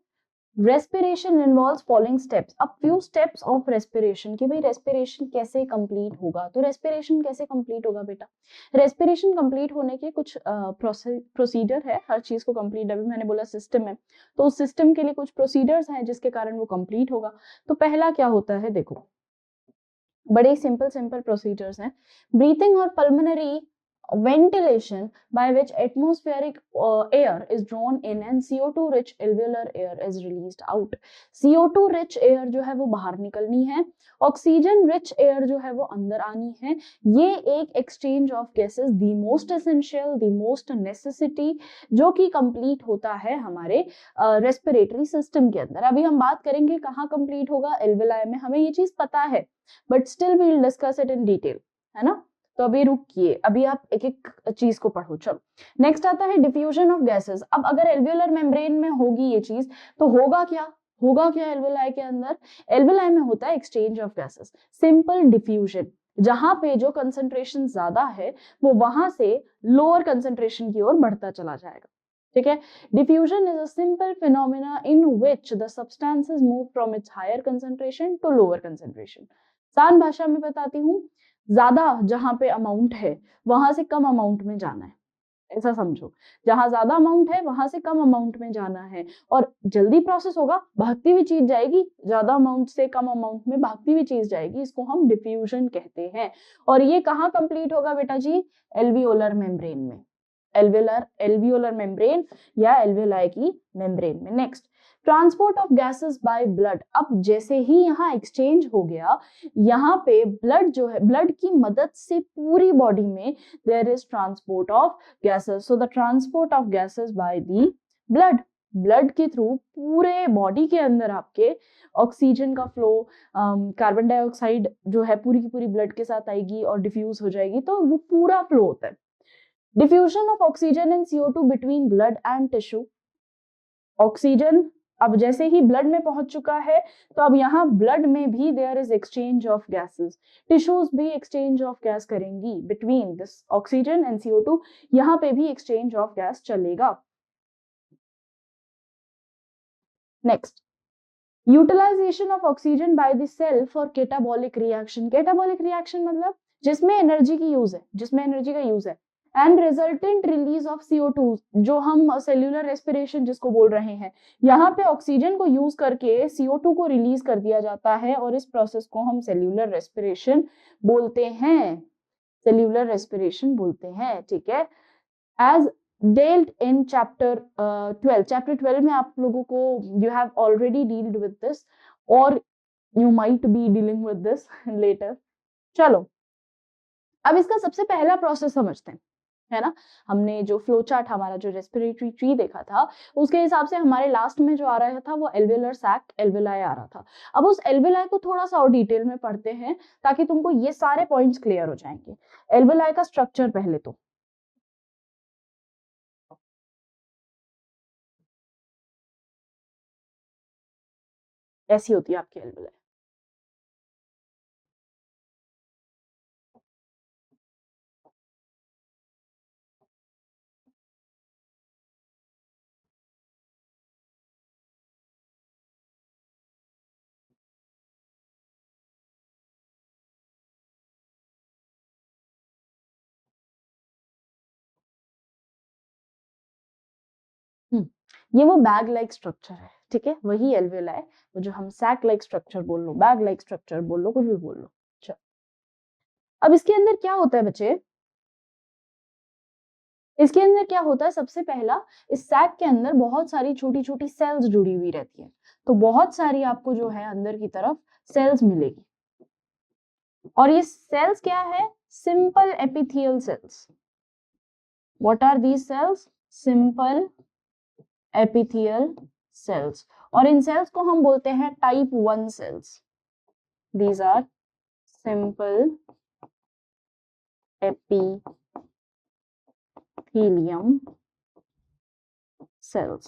रेस्पिरेशन इन्वॉल्व्स फॉलोइंग स्टेप्स। अब फ्यू स्टेप्स ऑफ रेस्पिरेशन, कि भाई रेस्पिरेशन कैसे कंप्लीट होगा। तो रेस्पिरेशन कैसे कंप्लीट होगा बेटा? रेस्पिरेशन कंप्लीट होने के कुछ प्रोसीजर है। हर चीज को कंप्लीट, अभी मैंने बोला सिस्टम है, तो उस सिस्टम के लिए कुछ प्रोसीजर्स हैं जिसके कारण वो कंप्लीट होगा। तो पहला क्या होता है देखो, बड़े सिंपल प्रोसीजर्स हैं। ब्रीथिंग और pulmonary ventilation by which atmospheric air is drawn in and CO2 rich alveolar air is released out. CO2 rich air जो है वो बाहर निकलनी है, ऑक्सीजन रिच एयर जो है वो अंदर आनी है। ये एक exchange of gases the most essential, the most necessity, जो कि कंप्लीट होता है हमारे रेस्पिरेटरी सिस्टम के अंदर। अभी हम बात करेंगे कहाँ कंप्लीट होगा, एल्वेलाई में, हमें ये चीज पता है, but still we will discuss it in detail, है ना। तो अभी रुकिए, अभी आप एक एक चीज को पढ़ो। चलो नेक्स्ट आता है डिफ्यूजन ऑफ गैसेस। अब अगर एल्वियोलर मेम्ब्रेन में होगी ये चीज, तो होगा क्या एल्वियोलाई के अंदर? एल्वियोलाई में होता है exchange of gases, simple diffusion. जहां पे जो कंसंट्रेशन ज्यादा है वो वहां से लोअर कंसंट्रेशन की ओर बढ़ता चला जाएगा। ठीक है, diffusion is a simple phenomena in which the substances move from its higher concentration to lower concentration. आसान भाषा में बताती हूँ, ज्यादा जहां पे अमाउंट है वहां से कम अमाउंट में जाना है, ऐसा समझो। जहां ज्यादा अमाउंट है वहां से कम अमाउंट में जाना है, और जल्दी प्रोसेस होगा, भागती हुई चीज जाएगी, ज्यादा अमाउंट से कम अमाउंट में भागती हुई चीज जाएगी, इसको हम डिफ्यूजन कहते हैं। और ये कहाँ कंप्लीट होगा बेटा जी? एल्वियोलर मेम्ब्रेन में, एल्वियोलर मेम्ब्रेन या एल्वियोलाई की मेम्ब्रेन में। Next, transport of gases by blood. अब जैसे ही यहाँ एक्सचेंज हो गया, यहाँ पे ब्लड जो है, ब्लड की मदद से पूरी बॉडी में there is transport of gases. So the transport of gases by the blood, blood के थ्रू पूरे बॉडी के अंदर आपके ऑक्सीजन का फ्लो, कार्बन डाइऑक्साइड जो है पूरी की पूरी ब्लड के साथ आएगी और डिफ्यूज हो जाएगी, तो वो पूरा फ्लो होता है। Diffusion of oxygen and CO2 between blood and tissue. Oxygen अब जैसे ही ब्लड में पहुंच चुका है, तो अब यहाँ ब्लड में भी there is exchange of gases, tissues भी एक्सचेंज ऑफ गैस करेंगी between this oxygen and CO2, यहाँ पे भी एक्सचेंज ऑफ गैस चलेगा। Next, utilisation of oxygen by the cell for catabolic reaction. Catabolic reaction मतलब जिसमें एनर्जी की यूज है, जिसमें एनर्जी का यूज है, and resultant release of CO2, जो हम सेल्यूलर रेस्पिरेशन जिसको बोल रहे हैं, यहाँ पे ऑक्सीजन को यूज करके CO2 को रिलीज कर दिया जाता है और इस प्रोसेस को हम सेल्यूलर रेस्पिरेशन बोलते हैं, सेल्यूलर रेस्पिरेशन बोलते हैं, ठीक है। As dealt in chapter 12, chapter 12 में आप लोगों को you have already dealt with this और you might be dealing with this later. चलो अब इसका सबसे पहला प्रोसेस समझते हैं, है ना। हमने जो फ्लो चार्ट, हमारा जो रेस्पिरेटरी ट्री देखा था, उसके हिसाब से हमारे लास्ट में जो आ रहा था वो एल्वेलर सैक एल्वेलाई आ रहा था। अब उस एल्वेलाई को थोड़ा सा और डिटेल में पढ़ते हैं ताकि तुमको ये सारे पॉइंट्स क्लियर हो जाएंगे। एल्वेलाई का स्ट्रक्चर पहले तो ऐसी होती है आपकी एल्वेलाई। ये वो बैग लाइक स्ट्रक्चर है, ठीक है, वही एल्वेलाई, वो जो हम सैक लाइक स्ट्रक्चर बोल लो, बैग लाइक स्ट्रक्चर बोल लो, कुछ भी बोल लो। चलो अब इसके अंदर क्या होता है बच्चे, इसके अंदर क्या होता है, सबसे पहला इस सैक के अंदर बहुत सारी छोटी छोटी सेल्स जुड़ी हुई रहती है, तो बहुत सारी आपको जो है अंदर की तरफ सेल्स मिलेगी, और ये सेल्स क्या है, simple epithelial cells. What are these cells, simple epithelial cells, और इन सेल्स को हम बोलते हैं type 1 cells. These are simple epithelium cells,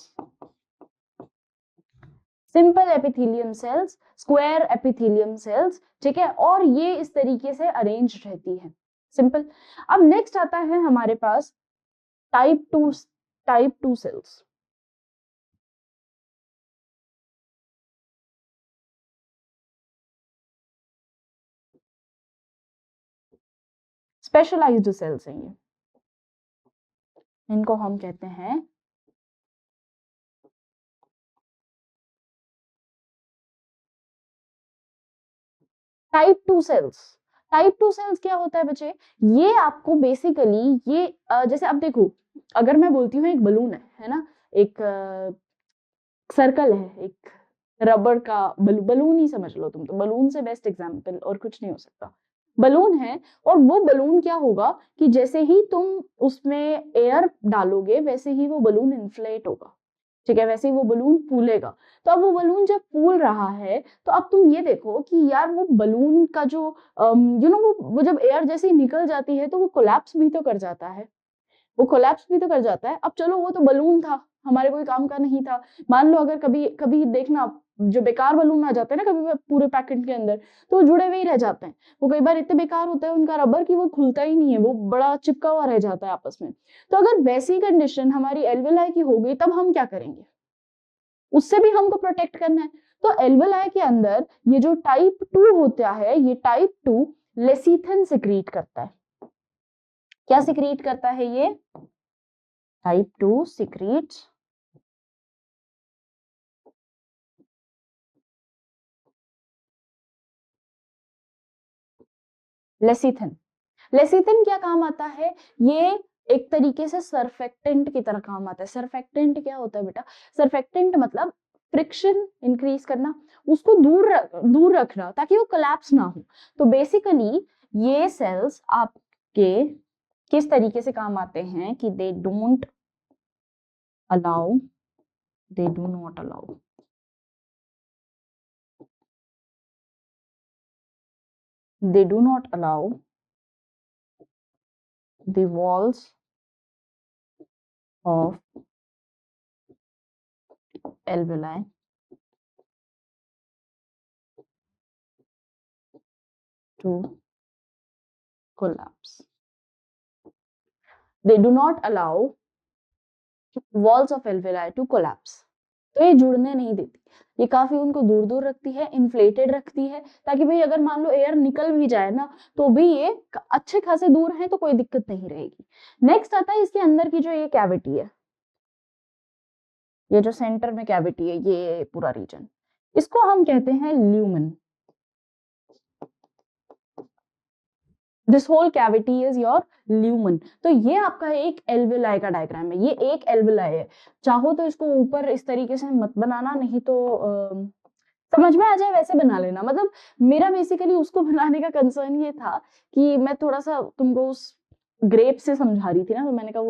simple epithelium cells, square epithelium cells, ठीक है, और ये इस तरीके से अरेंज रहती है, सिंपल। अब नेक्स्ट आता है हमारे पास टाइप 2 सेल्स। स्पेशलाइज्ड सेल्स हैं ये, इनको हम कहते हैं टाइप 2 सेल्स। टाइप 2 सेल्स क्या होता है बच्चे, ये आपको बेसिकली ये जैसे अब देखो, अगर मैं बोलती हूँ एक बलून है ना, एक सर्कल है, एक रबर का बलून ही समझ लो तुम, तो बलून से बेस्ट एग्जाम्पल और कुछ नहीं हो सकता। बलून है, और वो बलून क्या होगा कि जैसे ही तुम उसमें एयर डालोगे वैसे ही वो बलून इन्फ्लेट होगा, ठीक है, वैसे ही वो बलून फूलेगा। तो अब वो बलून जब फूल रहा है, तो अब तुम ये देखो कि यार वो बलून का जो वो जब एयर जैसे ही निकल जाती है तो वो कोलैप्स भी तो कर जाता है, वो कोलैप्स भी तो कर जाता है। अब चलो वो तो बलून था, हमारे कोई काम का नहीं था। मान लो अगर कभी कभी देखना, जो बेकार बलून आ जाते हैं ना कभी पूरे पैकेट के अंदर, तो वो जुड़े हुए ही रह जाते हैं। वो कई बार इतने बेकार होते हैं उनका रबर की वो खुलता ही नहीं है, वो बड़ा चिपका हुआ रह जाता है आपस में। तो अगर वैसी कंडीशन हमारी एल्वेलाई की हो गई, तब हम क्या करेंगे, उससे भी हमको प्रोटेक्ट करना है। तो एल्वेलाई के अंदर ये जो टाइप 2 होता है, ये टाइप 2 लेसिथन सिक्रीट करता है। क्या सिक्रीट करता है ये, टाइप 2 सिक्रीट्स लेसिथिन। लेसिथिन क्या काम आता है, ये एक तरीके से सरफेक्टेंट की तरह काम आता है। सरफेक्टेंट क्या होता है बेटा, सरफेक्टेंट मतलब फ्रिक्शन इंक्रीज करना, उसको दूर रखना ताकि वो कोलैप्स ना हो। तो बेसिकली ये सेल्स आपके किस तरीके से काम आते हैं कि they allow do not allow they do not allow the walls of alveoli to collapse. They do not allow walls of alveoli to collapse. तो ये जुड़ने नहीं देती, ये काफी उनको दूर दूर रखती है, इन्फ्लेटेड रखती है, ताकि भाई अगर मान लो एयर निकल भी जाए ना तो भी ये अच्छे खासे दूर है तो कोई दिक्कत नहीं रहेगी। नेक्स्ट आता है इसके अंदर की जो ये कैविटी है, ये जो सेंटर में कैविटी है, ये पूरा रीजन, इसको हम कहते हैं lumen. This whole cavity is your lumen. तो ये आपका एक एल्वेलाई का डायग्राम है, ये एक एल्वेलाई है। चाहो तो इसको ऊपर इस तरीके से मत बनाना, नहीं तो समझ में आ जाए वैसे बना लेना। मतलब मेरा बेसिकली उसको बनाने का कंसर्न ये था कि मैं थोड़ा सा तुमको उस ग्रेप से समझा रही थी ना, तो मैंने कहा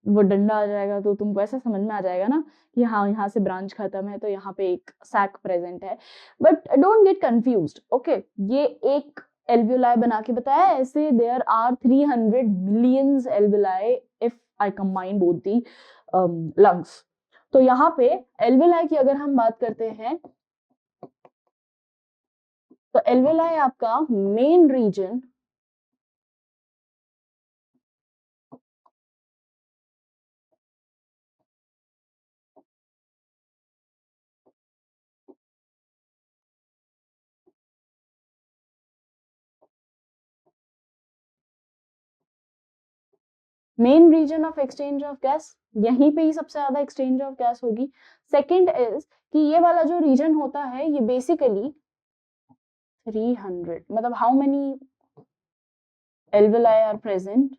वो डंडा आ जाएगा तो तुमको ऐसा समझ में आ जाएगा ना कि हाँ यहाँ से ब्रांच खत्म है तो यहाँ पे एक सैक प्रेजेंट है। But don't get confused, okay. ये एक एल्वियोलाई बना के बताया, ऐसे there are 300 millions alveoli if I combine both the lungs. तो यहाँ पे एल्वियोलाई की अगर हम बात करते हैं तो एल्वियोलाई आपका main region main region of exchange of gas, यहीं पे ही सबसे ज्यादा एक्सचेंज ऑफ गैस होगी। सेकंड इज कि ये वाला जो रीजन होता है ये बेसिकली 300, मतलब how many alveoli are present,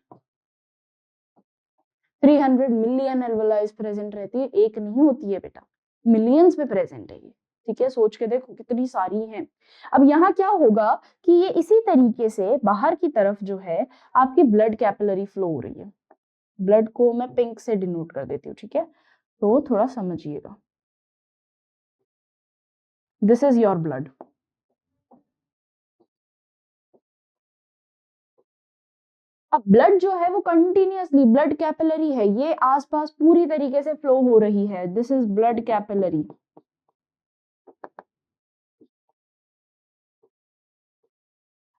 300 million alveoli present रहती है, एक नहीं होती है बेटा, मिलियंस में प्रेजेंट है ये। ठीक है, सोच के देखो कितनी सारी हैं। अब यहाँ क्या होगा कि ये इसी तरीके से बाहर की तरफ जो है आपकी ब्लड कैपिलरी फ्लो हो रही है। ब्लड को मैं पिंक से डिनोट कर देती हूँ, ठीक है, तो थोड़ा समझिएगा। This is your blood. अब ब्लड जो है वो कंटिन्यूअसली ब्लड कैपिलरी है, ये आसपास पूरी तरीके से फ्लो हो रही है। This is blood capillary.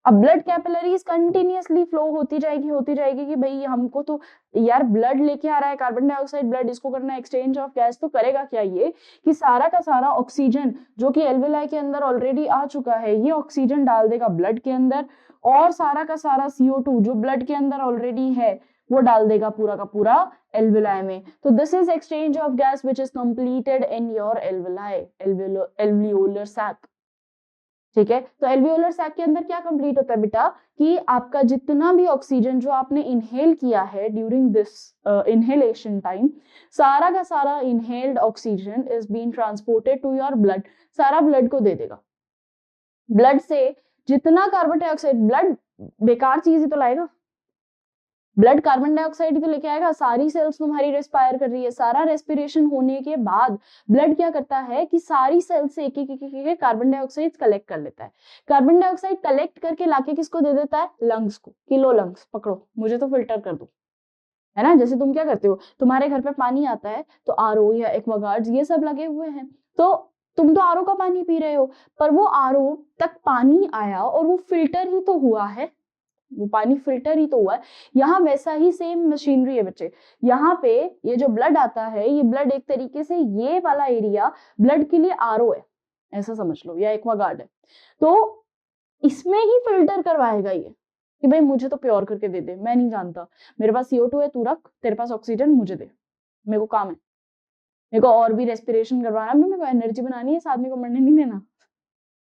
अब ब्लड कैपिलरीज कंटिन्यूअसली फ्लो होती जाएगी कि भाई हमको तो यार ब्लड लेके आ रहा है कार्बन डाइऑक्साइड, ब्लड इसको करना है एक्सचेंज ऑफ गैस, तो करेगा क्या ये कि सारा का सारा ऑक्सीजन जो कि एल्वेलाई के अंदर ऑलरेडी आ चुका है ये ऑक्सीजन डाल देगा ब्लड के अंदर, और सारा का सारा CO2 जो ब्लड के अंदर ऑलरेडी है वो डाल देगा पूरा का पूरा एल्वेलाई में। तो this is exchange of gas which is completed in your alveoli, alveolar sac. ठीक है, तो एल्वियोलर सैक के अंदर क्या कंप्लीट होता है बेटा कि आपका जितना भी ऑक्सीजन जो आपने इनहेल किया है ड्यूरिंग दिस इनहेलेशन टाइम, सारा का सारा inhaled oxygen is being transported to your blood, सारा ब्लड को दे देगा। ब्लड से जितना कार्बन डाइऑक्साइड, ब्लड बेकार चीज ही तो लाएगा, ब्लड कार्बन डाइऑक्साइड ही तो लेके आएगा। सारी सेल्स तुम्हारी रेस्पायर कर रही है, सारा रेस्पिरेशन होने के बाद ब्लड क्या करता है कि सारी सेल्स से एक एक कार्बन डाइऑक्साइड कलेक्ट कर लेता है। कार्बन डाइऑक्साइड कलेक्ट करके लाके किसको दे देता है, लंग्स को, किलो लंग्स पकड़ो मुझे तो फिल्टर कर दो, है ना। जैसे तुम क्या करते हो, तुम्हारे घर पे पानी आता है तो RO या एक्वागार्ड्स ये सब लगे हुए हैं, तो तुम तो RO का पानी पी रहे हो, पर वो RO तक पानी आया और वो फिल्टर ही तो हुआ है, वो पानी फिल्टर ही तो हुआ है। यहाँ वैसा ही सेम मशीनरी है बच्चे। यहाँ पे ये जो ब्लड आता है, ये ब्लड एक तरीके से ये वाला एरिया ब्लड के लिए RO है, ऐसा समझ लो, या एक्वागार्ड है। तो इसमें ही फिल्टर करवाएगा ये कि भाई मुझे तो प्योर करके दे दे, मैं नहीं जानता, मेरे पास CO2 है, तू रख, तेरे पास ऑक्सीजन, मुझे दे, मेरे को काम है, मेरे को और भी रेस्पिरेशन करवाना, मेरे को एनर्जी बनानी है, इस आदमी को मरने नहीं देना।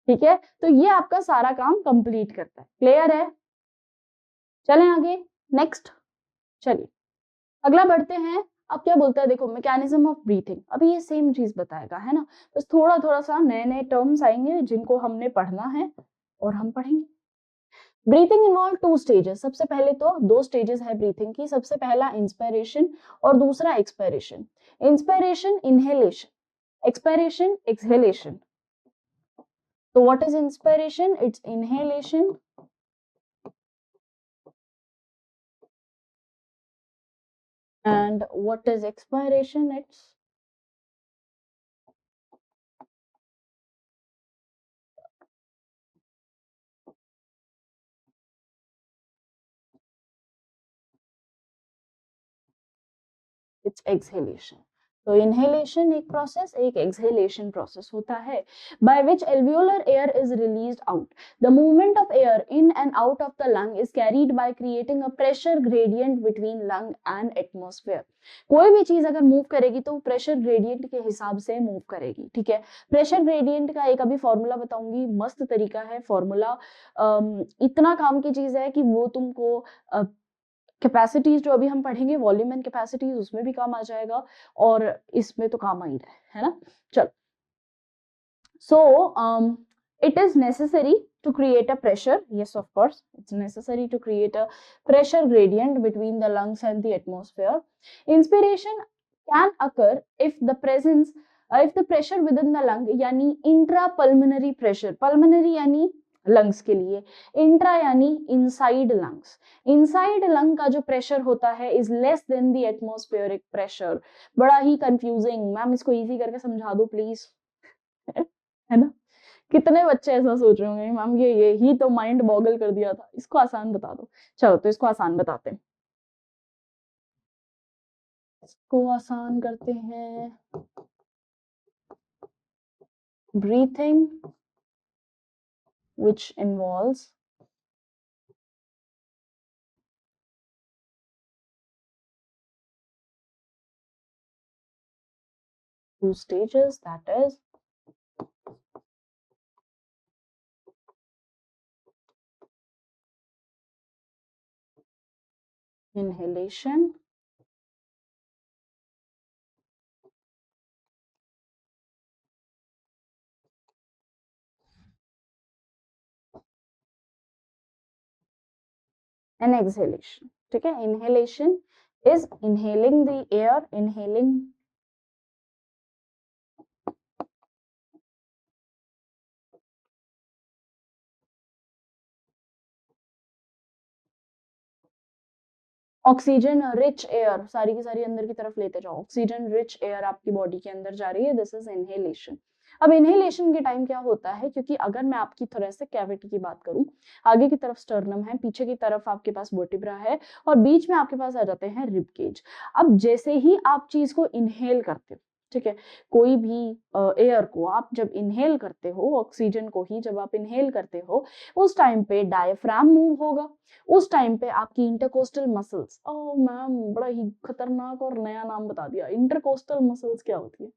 ठीक है, तो ये आपका सारा काम कंप्लीट करता है। क्लियर है, चलें आगे, नेक्स्ट। चलिए अगला बढ़ते हैं। अब क्या बोलता है, देखो मैकेनिज्म ऑफ ब्रीथिंग, अभी ये सेम चीज बताएगा, है ना, बस थोड़ा थोड़ा सा नए नए टर्म्स आएंगे जिनको हमने पढ़ना है और हम पढ़ेंगे। ब्रीथिंग इन्वॉल्व 2 स्टेजेस, सबसे पहले तो 2 स्टेजेस है ब्रीथिंग की, सबसे पहला इंस्पिरेशन और दूसरा expiration. Inspiration inhalation, expiration exhalation. तो what is inspiration, it's inhalation and what is expiration, it's exhalation। तो इनहेलेशन एक प्रोसेस, एक एक्सहेलेशन प्रोसेस होता है by which alveolar air is released out. The movement of air in and out of the lung is carried by creating a pressure gradient between lung and atmosphere. कोई भी चीज अगर move करेगी तो pressure gradient के हिसाब से move करेगी. ठीक है, प्रेशर ग्रेडियंट का एक अभी फॉर्मूला बताऊंगी, मस्त तरीका है फॉर्मूला. इतना काम की चीज है कि वो तुमको कैपेसिटीज जो अभी हम पढ़ेंगे, वॉल्यूम एंड कैपेसिटीज, उसमें भी काम आ जाएगा और इसमें तो काम आ ही रहा है ना. चलो, सो it is necessary to create a pressure, yes of course it's necessary to create a pressure gradient between the lungs and the atmosphere. Inspiration can occur if the presence if the pressure within the lung यानी intrapulmonary pressure, pulmonary यानी lungs के लिए, intra यानी inside lungs. Inside lung का जो pressure होता है is less than the atmospheric pressure. बड़ा ही कंफ्यूजिंग, मैम इसको इजी करके समझा दो प्लीज. है ना, कितने बच्चे ऐसा सोच रहे होंगे मैम ये ही तो माइंड बॉगल कर दिया था, इसको आसान बता दो. चलो तो इसको आसान बताते हैं, इसको आसान करते हैं. Breathing which involves two stages, that is inhalation and exhalation. ठीक है, inhalation is inhaling the air, inhaling oxygen rich air, सारी की सारी अंदर की तरफ लेते जाओ, ऑक्सीजन रिच एयर आपकी बॉडी के अंदर जा रही है, दिस इज इनहेलेशन. अब इनहेलेशन के टाइम क्या होता है, क्योंकि अगर मैं आपकी थोड़ा से कैविटी की बात करूं, आगे की तरफ स्टर्नम है, पीछे की तरफ आपके पास वर्टिब्रा है और बीच में आपके पास आ जाते हैं रिब केज. अब जैसे ही आप चीज को इनहेल करते हो, ठीक है, कोई भी एयर को आप जब इनहेल करते हो, ऑक्सीजन को ही जब आप इनहेल करते हो, उस टाइम पे डायफ्राम मूव होगा. उस टाइम पे आपकी इंटरकोस्टल मसल्स, ओ मैम बड़ा ही खतरनाक और नया नाम बता दिया, इंटरकोस्टल मसल्स क्या होती है?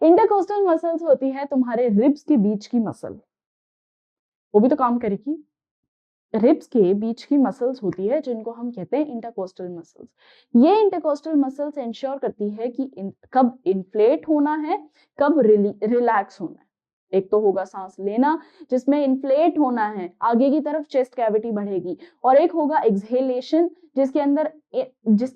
इंटरकोस्टल मसल्स होती है तुम्हारे रिब्स के बीच की मसल, वो भी तो काम करेगी. रिब्स के बीच की मसल्स होती है जिनको हम कहते हैं इंटरकोस्टल मसल्स. ये इंटरकोस्टल मसल्स इंश्योर करती है कि कब इन्फ्लेट होना है, कब रिलैक्स होना है. एक तो होगा सांस लेना जिसमें इन्फ्लेट होना है, आगे की तरफ चेस्ट कैविटी बढ़ेगी, और एक होगा एक्सहेलेशन जिसके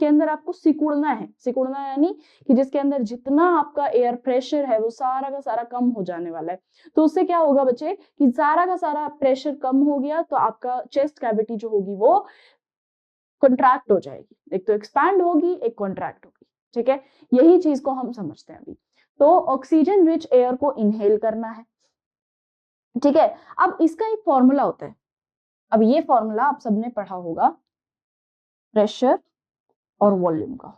अंदर आपको सिकुड़ना है. सिकुड़ना यानी कि जिसके अंदर जितना आपका एयर प्रेशर है वो सारा का सारा कम हो जाने वाला है. तो उससे क्या होगा बच्चे कि सारा का सारा प्रेशर कम हो गया तो आपका चेस्ट कैविटी जो होगी वो कॉन्ट्रैक्ट हो जाएगी, एक तो एक्सपैंड होगी, एक कॉन्ट्रैक्ट होगी. ठीक है, यही चीज को हम समझते हैं अभी. तो ऑक्सीजन रिच एयर को इनहेल करना है. ठीक है, अब इसका एक फॉर्मूला होता है. अब ये फॉर्मूला आप सबने पढ़ा होगा, प्रेशर और वॉल्यूम का,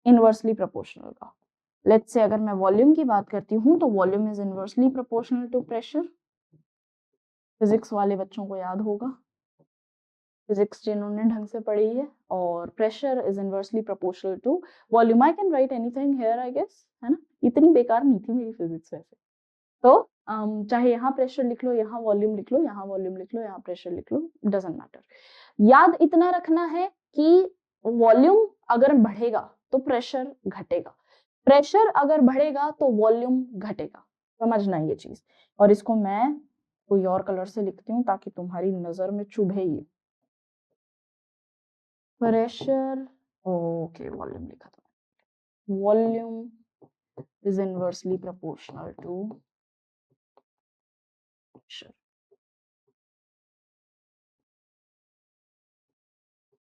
इनवर्सली प्रोपोर्शनल का. लेट्स से अगर मैं वॉल्यूम की बात करती हूँ तो volume is inversely proportional to pressure. Physics वाले बच्चों को याद होगा, फिजिक्स जिन्होंने ढंग से पढ़ी है. और pressure is inversely proportional to volume. I can write anything here I guess, है ना, इतनी बेकार नहीं थी मेरी फिजिक्स वैसे. तो चाहे यहाँ प्रेशर लिख लो, यहाँ वॉल्यूम लिख लो, यहाँ वॉल्यूम लिख लो, यहाँ प्रेशर लिख लो, डजंट मैटर. याद इतना रखना है कि वॉल्यूम अगर बढ़ेगा तो प्रेशर घटेगा, प्रेशर अगर बढ़ेगा तो वॉल्यूम घटेगा. समझना ये चीज. और इसको मैं कोई और कलर से लिखती हूँ ताकि तुम्हारी नजर में चुभे ये. प्रेशर, ओके, वॉल्यूम लिखा था. Volume is inversely proportional to pressure.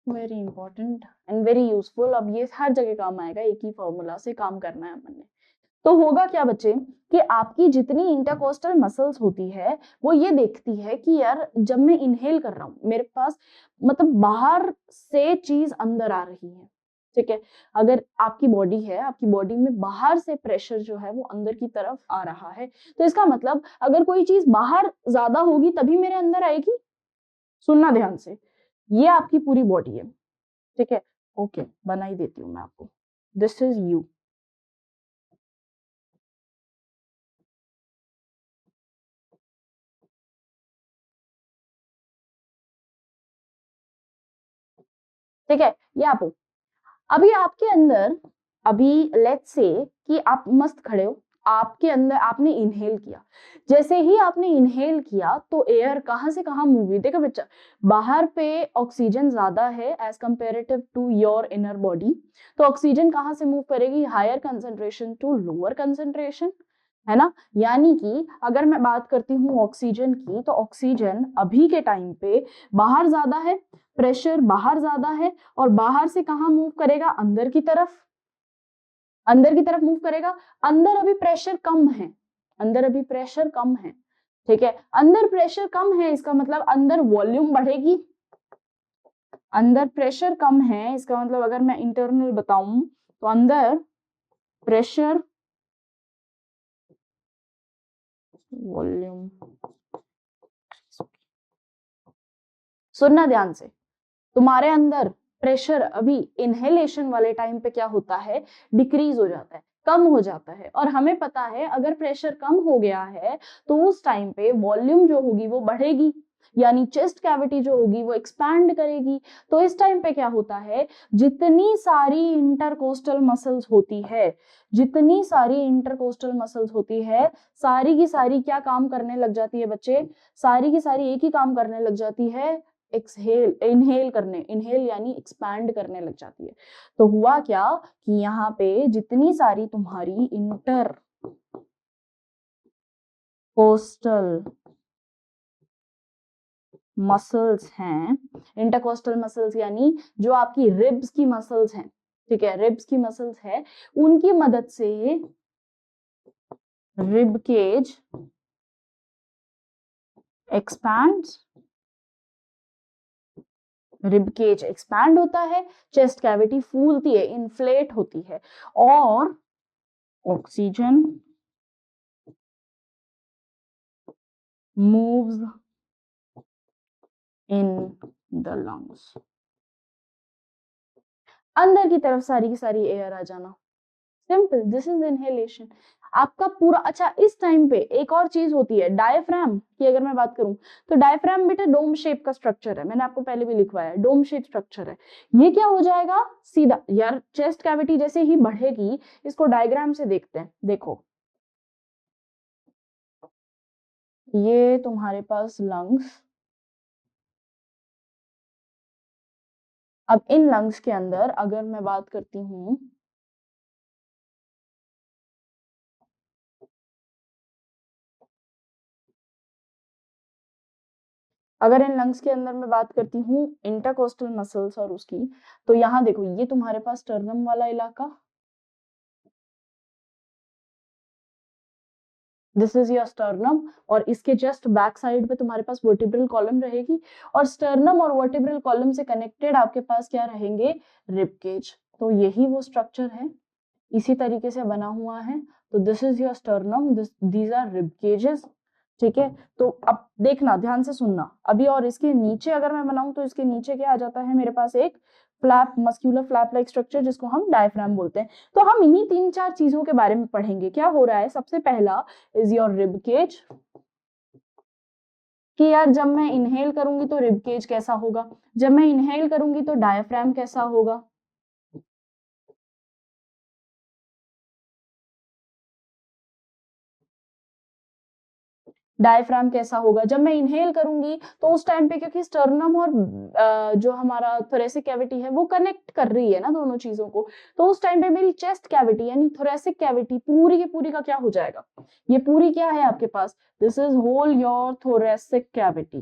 Very important and very useful. अब ये हर जगह काम आएगा, एक ही फॉर्मूला से काम करना है अपन ने. तो होगा क्या बच्चे कि आपकी जितनी इंटरकोस्टल मसल्स होती है वो ये देखती है कि यार जब मैं इनहेल कर रहा हूँ मेरे पास मतलब बाहर से चीज अंदर आ रही है. ठीक है। अगर आपकी बॉडी है, आपकी बॉडी में बाहर से प्रेशर जो है वो अंदर की तरफ आ रहा है, तो इसका मतलब अगर कोई चीज बाहर ज्यादा होगी तभी मेरे अंदर आएगी। सुनना ध्यान से, ये आपकी पूरी बॉडी है, ठीक है। ओके, बना ही देती हूँ मैं आपको। This is you. ठीक है, ये आप हो। अभी आपके अंदर, अभी लेट्स से कि आप मस्त खड़े हो, आपके अंदर आपने इनहेल किया। जैसे ही आपने इनहेल किया तो एयर कहां से कहां मूव हुई। देखो बच्चा, बाहर पे ऑक्सीजन ज्यादा है as comparative to your inner body, तो ऑक्सीजन कहां से मूव करेगी, higher concentration to lower concentration, है ना। यानी कि अगर मैं बात करती हूँ ऑक्सीजन की, तो ऑक्सीजन अभी के टाइम पे बाहर ज्यादा है, प्रेशर बाहर ज्यादा है, और बाहर से कहां मूव करेगा, अंदर की तरफ, अंदर की तरफ मूव करेगा। अंदर अभी प्रेशर कम है, अंदर अभी प्रेशर कम है, ठीक है। अंदर प्रेशर कम है, इसका मतलब अंदर वॉल्यूम बढ़ेगी। अंदर प्रेशर कम है, इसका मतलब अगर मैं इंटरनल बताऊं तो अंदर प्रेशर, वॉल्यूम, सुनना ध्यान से, तुम्हारे अंदर प्रेशर अभी इनहेलेशन वाले टाइम पे क्या होता है, डिक्रीज हो जाता है, कम हो जाता है। और हमें पता है अगर प्रेशर कम हो गया है तो उस टाइम पे वॉल्यूम जो होगी वो बढ़ेगी, यानी चेस्ट कैविटी जो होगी वो एक्सपैंड करेगी। तो इस टाइम पे क्या होता है, जितनी सारी इंटरकोस्टल मसल्स होती है, जितनी सारी इंटरकोस्टल मसल्स होती है, सारी की सारी क्या काम करने लग जाती है बच्चे, सारी की सारी एक ही काम करने लग जाती है, एक्सहेल, इनहेल करने, इनहेल यानी एक्सपैंड करने लग जाती है। तो हुआ क्या कि यहाँ पे जितनी सारी तुम्हारी इंटर कोस्टल मसल्स हैं, इंटरकोस्टल मसल्स यानी जो आपकी रिब्स की मसल्स हैं, ठीक है, रिब्स की मसल्स है, उनकी मदद से rib cage expands, rib cage expand होता है, चेस्ट कैविटी फूलती है, इन्फ्लेट होती है, और oxygen moves in the lungs, अंदर की तरफ सारी की सारी एयर आ जाना। सिंपल, दिस इज इनहेलेशन आपका पूरा। अच्छा, इस टाइम पे एक और चीज होती है, डायफ्राम की अगर मैं बात करूं, तो डायफ्राम बेटा डोम शेप का स्ट्रक्चर है, मैंने आपको पहले भी लिखवाया है, डोम शेप स्ट्रक्चर है। ये क्या हो जाएगा, सीधा यार चेस्ट कैविटी जैसे ही बढ़ेगी, इसको डायग्राम से देखते हैं। देखो, ये तुम्हारे पास लंग्स, अब इन लंग्स के अंदर अगर मैं बात करती हूँ, अगर इन लंग्स के अंदर मैं बात करती हूँ इंटरकोस्टल मसल्स और उसकी, तो यहाँ देखो, ये तुम्हारे पास स्टर्नम वाला इलाका, दिस इज योर स्टर्नम, और इसके जस्ट बैक साइड पे तुम्हारे पास वर्टिब्रल कॉलम रहेगी, और स्टर्नम और वर्टिब्रल कॉलम से कनेक्टेड आपके पास क्या रहेंगे, रिब केज। तो यही वो स्ट्रक्चर है, इसी तरीके से बना हुआ है। तो this is your sternum, these are rib cages, ठीक है। तो अब देखना, ध्यान से सुनना अभी, और इसके नीचे अगर मैं बनाऊं तो इसके नीचे क्या आ जाता है मेरे पास, एक flap, muscular flap like structure, जिसको हम डायफ्राम बोलते हैं। तो हम इन्हीं तीन चार चीजों के बारे में पढ़ेंगे। क्या हो रहा है, सबसे पहला इज योर रिब केज, कि यार जब मैं इनहेल करूंगी तो रिब केज कैसा होगा, जब मैं इनहेल करूंगी तो डायफ्राम कैसा होगा। डायफ्राम कैसा होगा जब मैं इनहेल करूंगी, तो उस टाइम पे क्योंकि स्टर्नम और जो हमारा थोरेसिक कैविटी है वो कनेक्ट कर रही है ना दोनों चीजों को, तो उस टाइम पे मेरी चेस्ट कैविटी यानी थोरेसिक कैविटी पूरी की पूरी का क्या हो जाएगा, ये पूरी क्या है आपके पास, this is whole your thoracic cavity.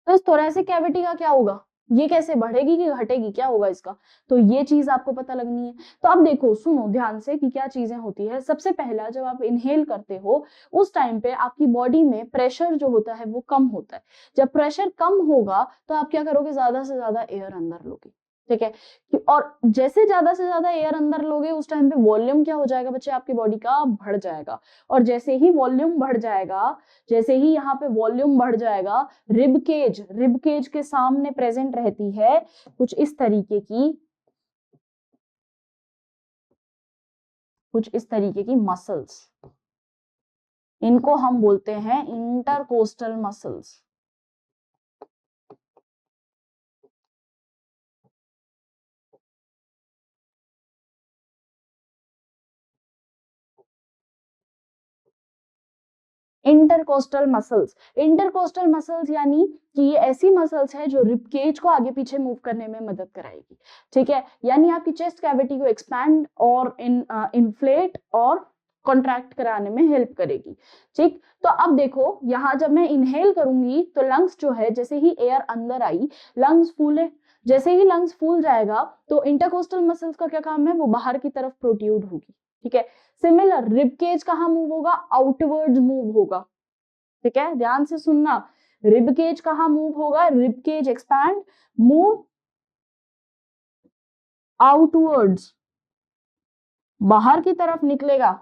तो इस थोरेसिक कैविटी का क्या होगा, ये कैसे बढ़ेगी कि घटेगी, क्या होगा इसका, तो ये चीज आपको पता लगनी है। तो अब देखो, सुनो ध्यान से कि क्या चीजें होती है। सबसे पहला, जब आप इनहेल करते हो उस टाइम पे आपकी बॉडी में प्रेशर जो होता है वो कम होता है। जब प्रेशर कम होगा तो आप क्या करोगे, ज्यादा से ज्यादा एयर अंदर लोगे, ठीक है। और जैसे ज्यादा से ज्यादा एयर अंदर लोगे उस टाइम पे वॉल्यूम क्या हो जाएगा बच्चे, आपकी बॉडी का बढ़ जाएगा। और जैसे ही वॉल्यूम बढ़ जाएगा, जैसे ही यहाँ पे वॉल्यूम बढ़ जाएगा, रिब केज के सामने प्रेजेंट रहती है कुछ इस तरीके की मसल्स। इनको हम बोलते हैं इंटरकोस्टल मसल्स। इंटरकोस्टल मसल्स यानी कि ये ऐसी मसल्स है जो रिब केज को आगे पीछे मूव करने में मदद कराएगी, ठीक है। यानी आपकी चेस्ट कैविटी को एक्सपैंड और इन्फ्लेट और कॉन्ट्रैक्ट कराने में हेल्प करेगी, ठीक। तो अब देखो, यहाँ जब मैं इनहेल करूंगी तो लंग्स जो है, जैसे ही एयर अंदर आई लंग्स फूले, जैसे ही लंग्स फूल जाएगा तो इंटरकोस्टल मसल्स का क्या काम है, वो बाहर की तरफ प्रोट्यूड होगी, ठीक है। सिमिलर रिब केज कहाँ मूव होगा, आउटवर्ड्स मूव होगा, ठीक है। ध्यान से सुनना, रिब केज कहाँ मूव होगा, rib cage expand, move outwards, बाहर की तरफ निकलेगा,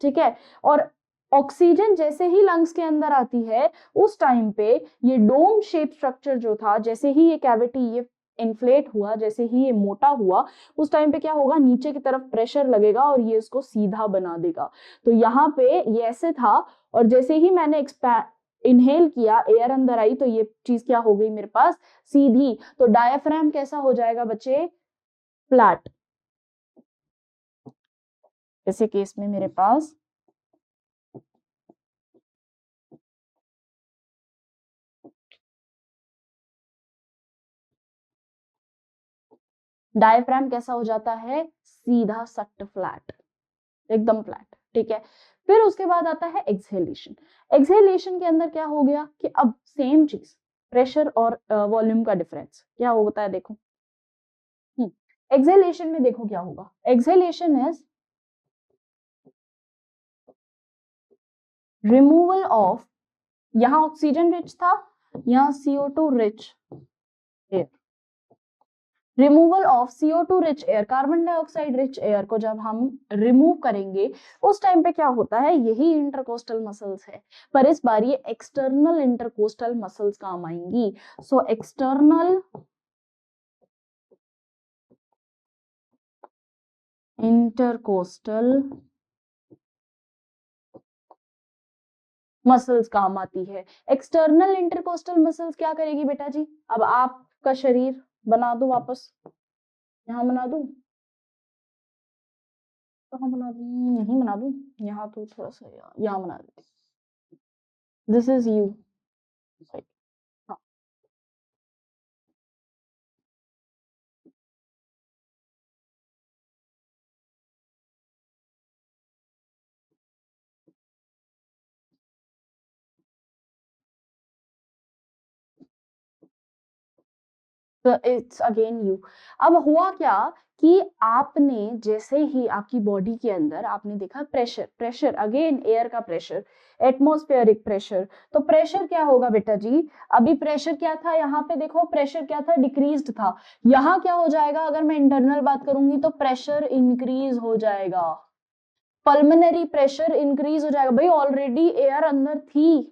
ठीक है। और ऑक्सीजन जैसे ही लंग्स के अंदर आती है उस टाइम पे ये डोम शेप स्ट्रक्चर जो था, जैसे ही ये कैविटी ये इन्फ्लेट हुआ, जैसे ही ये मोटा हुआ, उस टाइम पे क्या होगा, नीचे की तरफ प्रेशर लगेगा और ये इसको सीधा बना देगा। तो यहाँ पे ये ऐसे था, और जैसे ही मैंने इनहेल किया, एयर अंदर आई, तो ये चीज क्या हो गई मेरे पास, सीधी। तो डायफ्राम कैसा हो जाएगा बच्चे, फ्लैट। ऐसे केस में मेरे पास डायफ्राम कैसा हो जाता है, सीधा सख्त फ्लैट, एकदम फ्लैट, ठीक है। फिर उसके बाद आता है एक्सहेलेशन। एक्सहेलेशन के अंदर क्या हो गया कि अब सेम चीज, प्रेशर और वॉल्यूम का डिफरेंस क्या होता है, देखो। एक्सहेलेशन में देखो क्या होगा, एक्सहेलेशन इज रिमूवल ऑफ, यहां ऑक्सीजन रिच था, यहां CO2 rich air, removal of CO2 rich air, carbon dioxide rich air को जब हम रिमूव करेंगे उस टाइम पे क्या होता है, यही इंटरकोस्टल मसल्स है, पर इस बार ये एक्सटर्नल इंटरकोस्टल मसल्स काम आएंगी। सो एक्सटर्नल इंटरकोस्टल मसल्स काम आती है। एक्सटर्नल इंटरकोस्टल मसल्स क्या करेगी बेटा जी, अब आपका शरीर बना दो वापस, यहाँ बना दू, कहाँ बना दू, यहीं बना दू, यहाँ तो थोड़ा सा यहाँ बना देती, दिस इज यू, हाँ। It's again you. अब हुआ क्या कि आपने जैसे ही आपकी बॉडी के अंदर आपने देखा प्रेशर, प्रेशर अगेन एयर का प्रेशर, एटमॉस्फेरिक प्रेशर। तो प्रेशर क्या होगा बेटा जी, अभी प्रेशर क्या था, यहाँ पे देखो प्रेशर क्या था, डिक्रीज्ड था। यहाँ क्या हो जाएगा, अगर मैं इंटरनल बात करूंगी तो प्रेशर इंक्रीज हो जाएगा, पल्मोनरी प्रेशर इंक्रीज हो जाएगा। भाई ऑलरेडी एयर अंदर थी,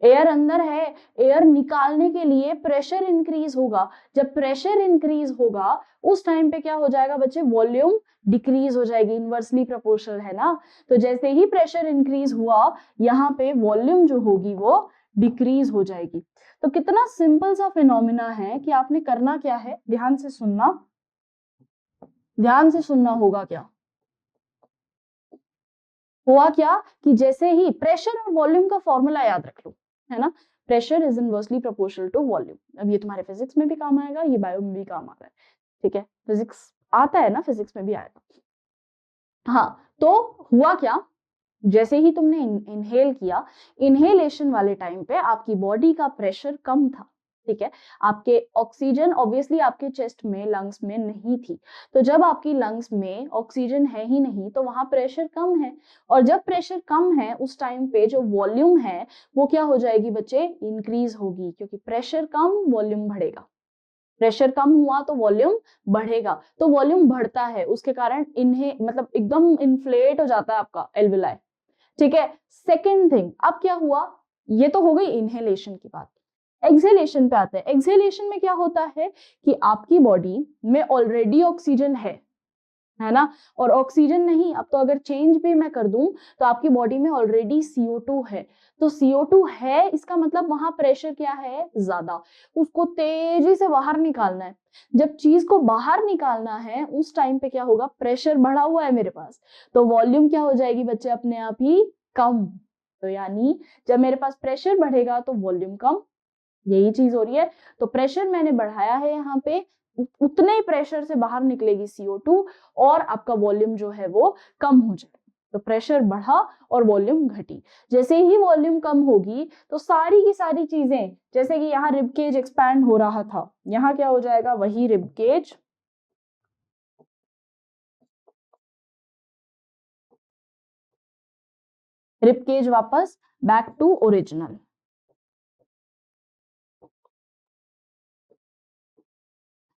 एयर अंदर है, एयर निकालने के लिए प्रेशर इंक्रीज होगा। जब प्रेशर इंक्रीज होगा उस टाइम पे क्या हो जाएगा बच्चे, वॉल्यूम डिक्रीज हो जाएगी, इनवर्सली प्रोपोर्शनल है ना। तो जैसे ही प्रेशर इंक्रीज हुआ यहाँ पे वॉल्यूम जो होगी वो डिक्रीज हो जाएगी। तो कितना सिंपल सा फिनोमिना है कि आपने करना क्या है, ध्यान से सुनना, ध्यान से सुनना। होगा क्या, हुआ क्या कि जैसे ही प्रेशर और वॉल्यूम का फॉर्मूला याद रख लो, है ना, pressure is inversely proportional to volume. अब ये तुम्हारे फिजिक्स में भी काम आएगा, ये बायो में भी काम आ रहा है, ठीक है, फिजिक्स आता है ना, फिजिक्स में भी आएगा। हाँ, तो हुआ क्या, जैसे ही तुमने इनहेल किया, इनहेलेशन वाले टाइम पे आपकी बॉडी का प्रेशर कम था, ठीक है। आपके ऑक्सीजन ऑब्वियसली आपके चेस्ट में, लंग्स में नहीं थी, तो जब आपकी लंग्स में ऑक्सीजन है ही नहीं तो वहां प्रेशर कम है, और जब प्रेशर कम है उस टाइम पे जो वॉल्यूम है वो क्या हो जाएगी बच्चे, इंक्रीज होगी, क्योंकि प्रेशर कम वॉल्यूम बढ़ेगा। प्रेशर कम हुआ तो वॉल्यूम बढ़ेगा, तो वॉल्यूम बढ़ता है, उसके कारण इन्हें मतलब एकदम इन्फ्लेट हो जाता है आपका एल्विलाई। ठीक है। सेकेंड थिंग, अब क्या हुआ, ये तो हो गई इनहेलेशन की बात। एक्सेलेशन पे आते हैं। एक्सेलेशन में क्या होता है कि आपकी बॉडी में ऑलरेडी ऑक्सीजन है ना, और ऑक्सीजन नहीं, अब तो अगर चेंज भी मैं कर दूं तो आपकी बॉडी में ऑलरेडी CO2 है, तो CO2 है इसका मतलब वहां प्रेशर क्या है, ज्यादा, उसको तेजी से बाहर निकालना है। जब चीज को बाहर निकालना है उस टाइम पे क्या होगा, प्रेशर बढ़ा हुआ है मेरे पास, तो वॉल्यूम क्या हो जाएगी बच्चे, अपने आप ही कम। तो यानी जब मेरे पास प्रेशर बढ़ेगा तो वॉल्यूम कम, यही चीज हो रही है। तो प्रेशर मैंने बढ़ाया है यहाँ पे, उतने ही प्रेशर से बाहर निकलेगी CO2 और आपका वॉल्यूम जो है वो कम हो जाएगा। तो प्रेशर बढ़ा और वॉल्यूम घटी। जैसे ही वॉल्यूम कम होगी तो सारी की सारी चीजें, जैसे कि यहाँ रिब केज एक्सपैंड हो रहा था, यहाँ क्या हो जाएगा, वही रिब केज वापस बैक टू ओरिजिनल।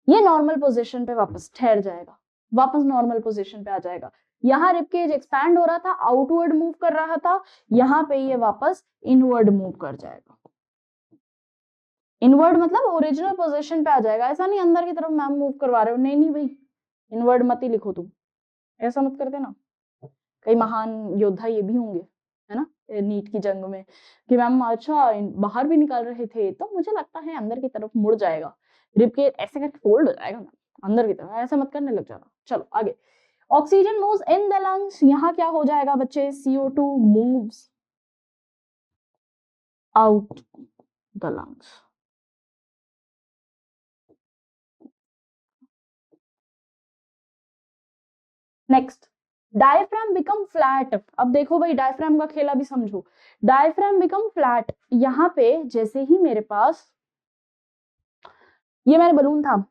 ये नॉर्मल पोजीशन पे वापस ठहर जाएगा, वापस नॉर्मल पोजीशन पे आ जाएगा। यहाँ रिब केज एक्सपैंड हो रहा था, आउटवर्ड मूव कर रहा था, यहाँ पे ये वापस इनवर्ड मूव कर जाएगा। इनवर्ड मतलब ओरिजिनल पोजीशन पे आ जाएगा, ऐसा नहीं अंदर की तरफ मैम मूव करवा रहे हो, नहीं नहीं भाई, इनवर्ड मत ही लिखो तुम, ऐसा मत कर देना। कई महान योद्धा ये भी होंगे, है ना, नीट की जंग में, कि मैम अच्छा बाहर भी निकाल रहे थे तो मुझे लगता है अंदर की तरफ मुड़ जाएगा, रिब के ऐसे करके फोल्ड हो जाएगा मैम अंदर की तरफ, ऐसा मत करने लग जाना। चलो आगे, oxygen moves in the lungs, यहाँ क्या हो जाएगा बच्चे, CO2 moves out the lungs. Next, diaphragm become flat. अब देखो भाई डायफ्राम का खेला भी समझो, डायफ्राम बिकम फ्लैट, यहाँ पे जैसे ही मेरे पास ये मेरा बलून था,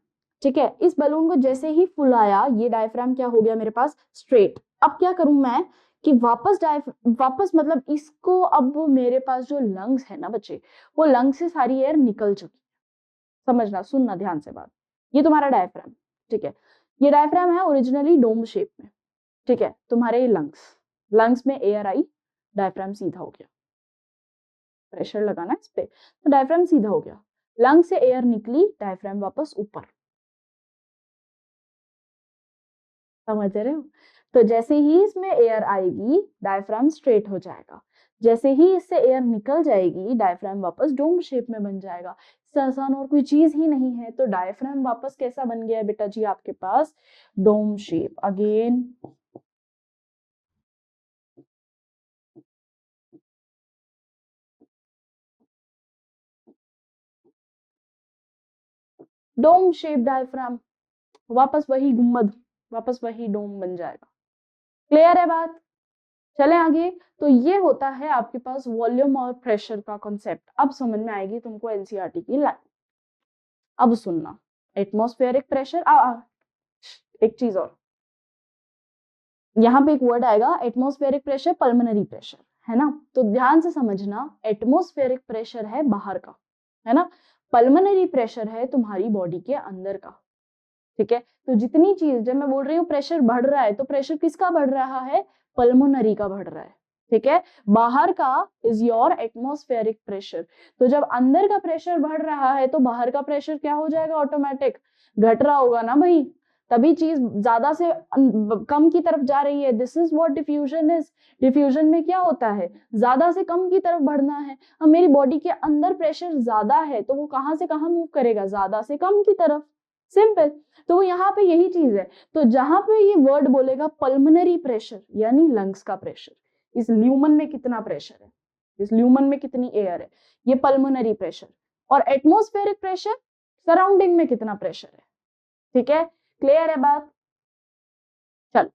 ठीक है, इस बलून को जैसे ही फुलाया ये डायफ्राम क्या हो गया मेरे पास, स्ट्रेट। अब क्या करूं मैं कि वापस मतलब इसको, अब मेरे पास जो लंग्स है ना बच्चे, वो लंग्स से सारी एयर निकल चुकी, समझना सुनना ध्यान से बात, ये तुम्हारा डायफ्राम, ठीक है, ये डायफ्राम है ओरिजिनली डोम शेप में, ठीक है, तुम्हारे लंग्स, लंग्स में एयर आई, डायफ्राम सीधा हो गया, प्रेशर लगाना इस पे तो डायफ्राम सीधा हो गया, लंग से एयर निकली, डायफ्राम वापस ऊपर, समझ रहे हो। तो जैसे ही इसमें एयर आएगी डायफ्राम स्ट्रेट हो जाएगा, जैसे ही इससे एयर निकल जाएगी डायफ्राम वापस डोम शेप में बन जाएगा। इससे आसान और कोई चीज ही नहीं है। तो डायफ्राम वापस कैसा बन गया बेटा जी आपके पास, dome shape again. Dome shape diaphragm, वापस वही गुम्बद, वापस वही डोम बन जाएगा। क्लियर है बात, चले आगे। तो ये होता है आपके पास वॉल्यूम और प्रेशर का कॉन्सेप्ट। अब समझ में आएगी तुमको एनसीईआरटी की लाइन। अब सुनना, एटमॉस्फेरिक प्रेशर, एक चीज और, यहाँ पे एक वर्ड आएगा एटमॉस्फेरिक प्रेशर, पल्मोनरी प्रेशर, है ना, तो ध्यान से समझना, एटमॉस्फेरिक प्रेशर है बाहर का, है ना, पल्मोनरी प्रेशर है तुम्हारी बॉडी के अंदर का, ठीक है। तो जितनी चीज, जब मैं बोल रही हूँ प्रेशर बढ़ रहा है तो प्रेशर किसका बढ़ रहा है, पल्मोनरी का बढ़ रहा है, ठीक है। बाहर का इज योर एटमॉस्फेरिक प्रेशर। तो जब अंदर का प्रेशर बढ़ रहा है तो बाहर का प्रेशर क्या हो जाएगा, ऑटोमेटिक घट रहा होगा ना भाई, तभी चीज ज्यादा से कम की तरफ जा रही है। This is what diffusion is. Diffusion में क्या होता है, ज्यादा से कम की तरफ बढ़ना है। अब मेरी बॉडी के अंदर प्रेशर ज्यादा है तो वो कहां से कहां मूव करेगा, ज्यादा से कम की तरफ, सिंपल। तो वो यहाँ पे यही चीज है। तो जहां पे ये वर्ड बोलेगा पल्मोनरी प्रेशर यानी लंग्स का प्रेशर, इस ल्यूमन में कितना प्रेशर है, इस ल्यूमन में कितनी एयर है, ये पल्मोनरी प्रेशर। और एटमॉस्फेरिक प्रेशर, सराउंडिंग में कितना प्रेशर है, ठीक है। क्लियर है बात, चल।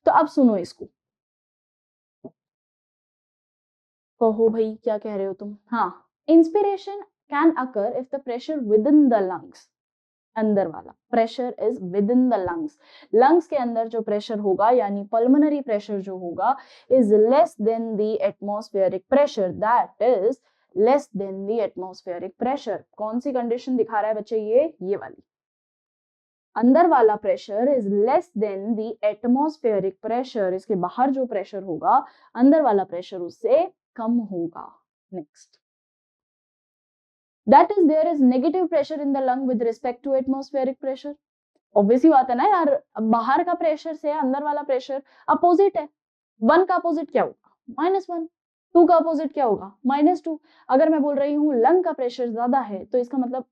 तो अब सुनो इसको, कहो भाई क्या कह रहे हो तुम। हाँ, inspiration can occur if the pressure with in the lungs, अंदर वाला pressure is with in the lungs, lungs के अंदर जो प्रेशर होगा यानी पल्मोनरी प्रेशर जो होगा is less than the atmospheric pressure, that is less than the atmospheric pressure. कौन सी कंडीशन दिखा रहा है बच्चे, ये वाली, अंदर वाला pressure is less than the atmospheric pressure, इसके बाहर जो प्रेशर होगा अंदर वाला प्रेशर उससे कम होगा। Next, that is there is negative pressure in the lung with respect to atmospheric pressure। Obviously बात है ना यार, बाहर का प्रेशर से अंदर वाला प्रेशर अपोजिट है, 1 का अपोजिट क्या होगा -1, 2 का अपोजिट क्या होगा -2। अगर मैं बोल रही हूँ लंग का प्रेशर ज्यादा है तो इसका मतलब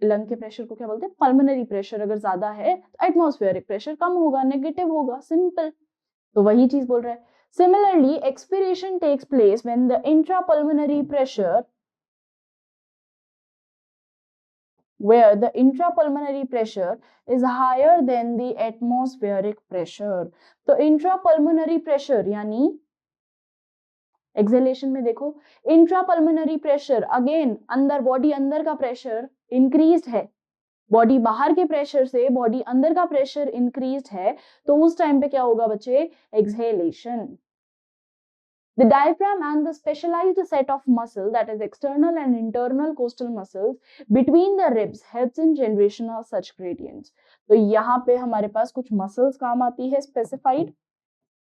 लंग के प्रेशर को क्या बोलते हैं, पल्मोनरी प्रेशर अगर ज्यादा है तो एटमॉस्फेरिक प्रेशर कम होगा, नेगेटिव होगा, सिंपल। तो वही चीज बोल रहा है। Similarly expiration takes place when the intrapulmonary pressure where the intrapulmonary pressure is higher than the atmospheric pressure। तो intrapulmonary pressure यानी एक्सेलेशन में देखो, इंट्रापल्मोनरी प्रेशर अगेन अंदर, बॉडी अंदर का प्रेशर इंक्रीज्ड है, बॉडी बाहर के प्रेशर से बॉडी अंदर का प्रेशर इंक्रीज्ड है, तो उस टाइम पे क्या होगा बच्चे, exhalation. The diaphragm and the specialized set of muscle, that is external and internal costal muscles between the ribs helps in generation of such gradients। तो यहाँ पे हमारे पास कुछ muscles काम आती है, specified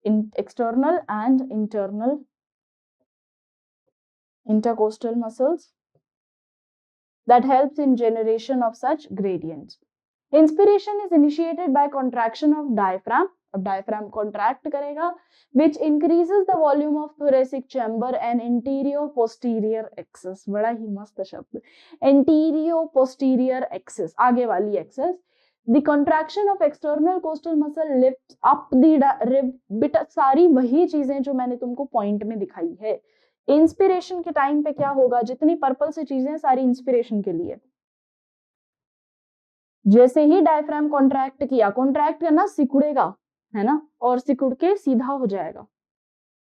in external and internal intercostal muscles that helps in generation of such gradients। Inspiration is initiated by contraction of diaphragm, अब diaphragm contract करेगा, which increases the volume of thoracic chamber and anterior posterior axis। बड़ा ही मस्त शब्द, anterior posterior axis, आगे वाली axis। The contraction of external costal muscle lifts up the rib। बेटा सारी वही चीजें जो मैंने तुमको पॉइंट में दिखाई है। इंस्पिरेशन के टाइम पे क्या होगा, जितनी पर्पल से चीजें सारी इंस्पिरेशन के लिए। जैसे ही डायफ्राम कॉन्ट्रैक्ट किया, कॉन्ट्रैक्ट करना सिकुड़ेगा है ना, और सिकुड़ के सीधा हो जाएगा,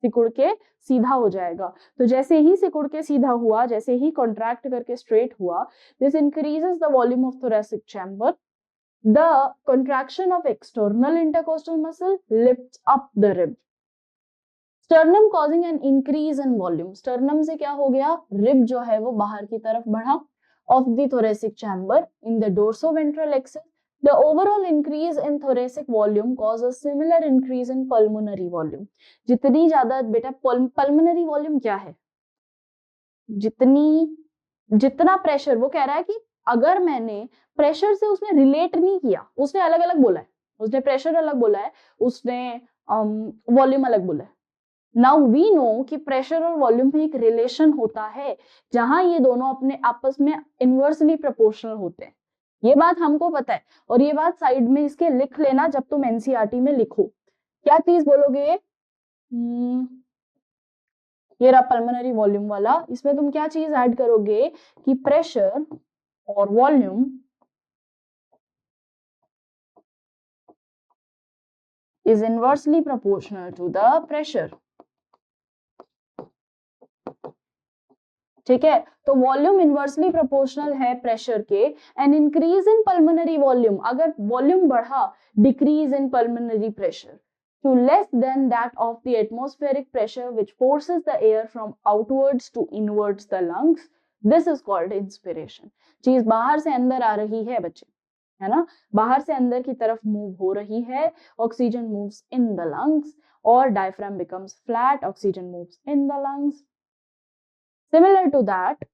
सिकुड़ के सीधा हो जाएगा। तो जैसे ही सिकुड़ के सीधा हुआ, जैसे ही कॉन्ट्रैक्ट करके स्ट्रेट हुआ, this increases the volume of thoracic chamber. The contraction of external intercostal muscle lifts up the rib. Sternum causing an increase in volume, sternum से क्या हो गया, रिब जो है वो बाहर की तरफ बढ़ा of the thoracic chamber in the dorsoventral axis। The overall increase in thoracic volume causes similar increase in pulmonary volume। जितनी ज्यादा बेटा pulmonary volume क्या है, जितना प्रेशर, वो कह रहा है कि अगर मैंने प्रेशर से उसने रिलेट नहीं किया, उसने अलग अलग बोला है, उसने प्रेशर अलग बोला है, उसने वॉल्यूम अलग बोला है। नाउ वी नो कि प्रेशर और वॉल्यूम में एक रिलेशन होता है जहां ये दोनों अपने आपस में इनवर्सली प्रोपोर्शनल होते हैं, ये बात हमको पता है। और ये बात साइड में इसके लिख लेना जब तुम एनसीईआरटी में लिखो। क्या चीज बोलोगे, ये रहा पल्मोनरी वॉल्यूम वाला, इसमें तुम क्या चीज ऐड करोगे कि प्रेशर और volume is inversely proportional to the pressure. ठीक है, तो वॉल्यूम इनवर्सली प्रोपोर्शनल है प्रेशर के। And increase in pulmonary volume, अगर वॉल्यूम बढ़ा, decrease in pulmonary pressure to less than that of the atmospheric pressure which forces the air from outwards to inwards the lungs, this is called inspiration। चीज बाहर से अंदर आ रही है बच्चे, है ना, बाहर से अंदर की तरफ मूव हो रही है, oxygen moves in the lungs और diaphragm becomes flat, oxygen moves in the lungs. Similar to that,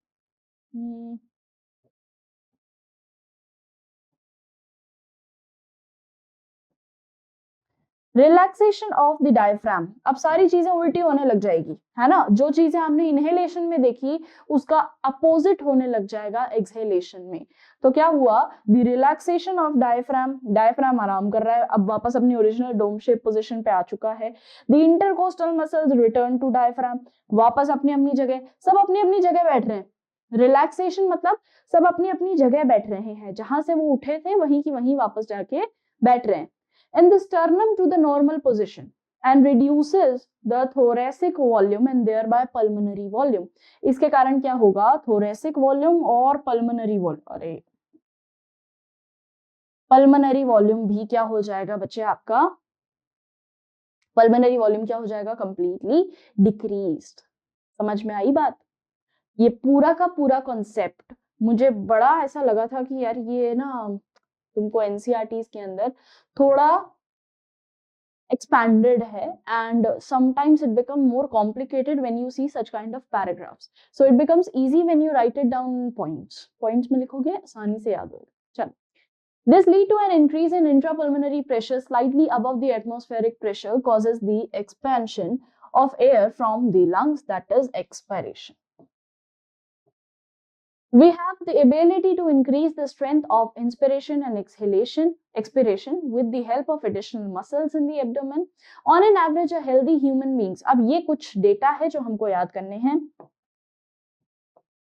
relaxation of the diaphragm. अब सारी चीजें उल्टी होने लग जाएगी, है ना, जो चीजें हमने इनहेलेशन में देखी उसका अपोजिट होने लग जाएगा एक्सहेलेशन में। तो क्या हुआ, the relaxation of diaphragm, diaphragm आराम कर रहा है, अब वापस अपनी ओरिजिनल डोम शेप पोजीशन पे आ चुका है। The intercostal muscles return to diaphragm, वापस अपनी अपनी जगह, सब अपनी अपनी जगह बैठ रहे हैं। रिलैक्सेशन मतलब सब अपनी अपनी जगह बैठ रहे हैं, जहां से वो उठे थे वहीं की वहीं वापस जाके बैठ रहे हैं। And the sternum to the normal position, and reduces the thoracic volume and thereby pulmonary volume. इसके कारण क्या होगा, thoracic volume और pulmonary volume, अरे pulmonary volume भी क्या हो जाएगा बच्चे आपका, pulmonary volume क्या हो जाएगा, completely decreased। समझ में आई बात? ये पूरा का पूरा कॉन्सेप्ट मुझे बड़ा ऐसा लगा था कि यार ये ना तुमको एनसीईआरटी के अंदर थोड़ा expanded है, and sometimes it become more complicated when you see such kind of paragraphs, so it becomes easy when you write it down in points में लिखोगे आसानी से याद होगा। चलो, this lead to an increase in intrapulmonary pressure slightly above the atmospheric pressure causes the expansion of air from the lungs, that is expiration. We have the ability to increase the strength of inspiration and expiration with the help of additional muscles in the abdomen. On an average, a healthy human beings, अब ये कुछ data है जो हमको याद करने हैं।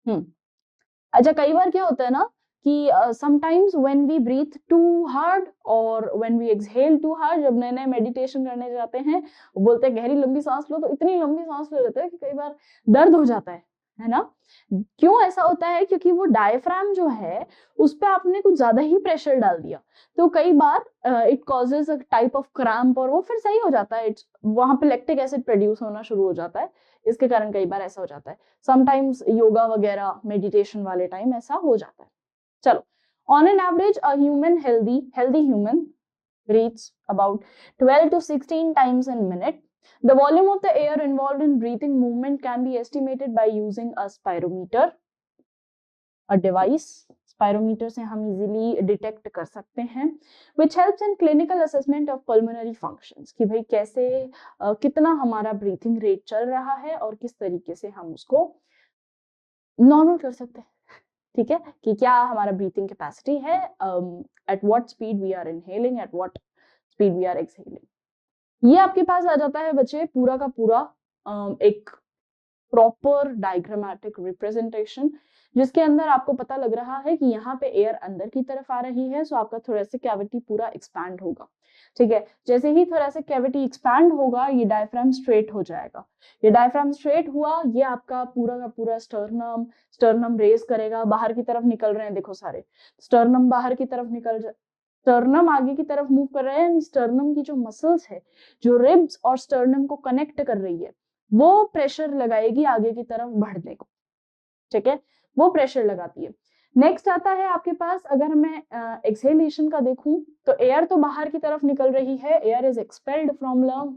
अच्छा, कई बार क्या होता है ना कि sometimes when we breathe too hard और when we exhale too hard, जब नए नए मेडिटेशन करने जाते हैं बोलते हैं गहरी लंबी सांस लो, तो इतनी लंबी सांस ले लेते हैं कि कई बार दर्द हो जाता है ना? क्यों ऐसा होता है? क्योंकि वो डायफ्राम जो है उस पे आपने कुछ ज्यादा ही प्रेशर डाल दिया, तो कई बार it causes a type of cramp और वो फिर सही हो जाता है, वहां पे लैक्टिक एसिड प्रोड्यूस होना शुरू हो जाता है, इसके कारण कई बार ऐसा हो जाता है। समटाइम्स योगा वगैरह मेडिटेशन वाले टाइम ऐसा हो जाता है। चलो, on an average a human healthy human breathes about 12 to 16 times in minute. The volume of the air involved in breathing movement can be estimated by using a spirometer, a device. Spirometer से हम easily detect कर सकते हैं, which helps in clinical assessment of pulmonary functions, कि भाई कैसे कितना हमारा breathing rate चल रहा है और किस तरीके से हम उसको नॉर्मल कर सकते हैं। ठीक है, कि क्या हमारा ब्रीथिंग कैपेसिटी है, at what speed we are inhaling, at what speed we are exhaling. ये आपके पास आ जाता है बच्चे पूरा का पूरा एक प्रॉपर डायग्रामेटिक रिप्रेजेंटेशन, जिसके अंदर आपको पता लग रहा है कि यहाँ पे एयर अंदर की तरफ आ रही है, सो आपका थोरेसिक कैविटी पूरा एक्सपैंड होगा। ठीक है, जैसे ही थोरेसिक कैविटी एक्सपैंड होगा ये डायफ्राम स्ट्रेट हो जाएगा। ये डायफ्राम स्ट्रेट हुआ, ये आपका पूरा का पूरा स्टर्नम रेज करेगा, बाहर की तरफ निकल रहे हैं, देखो सारे स्टर्नम बाहर की तरफ स्टर्नम आगे की तरफ मूव कर रहे हैं। स्टर्नम की जो मसल्स है जो रिब्स और स्टर्नम को कनेक्ट कर रही है वो प्रेशर लगाएगी आगे की तरफ बढ़ने को। ठीक है, वो प्रेशर लगाती है। नेक्स्ट आता है आपके पास, अगर मैं एक्सहेलेशन का देखूं तो एयर तो बाहर की तरफ निकल रही है, air is expelled from lung,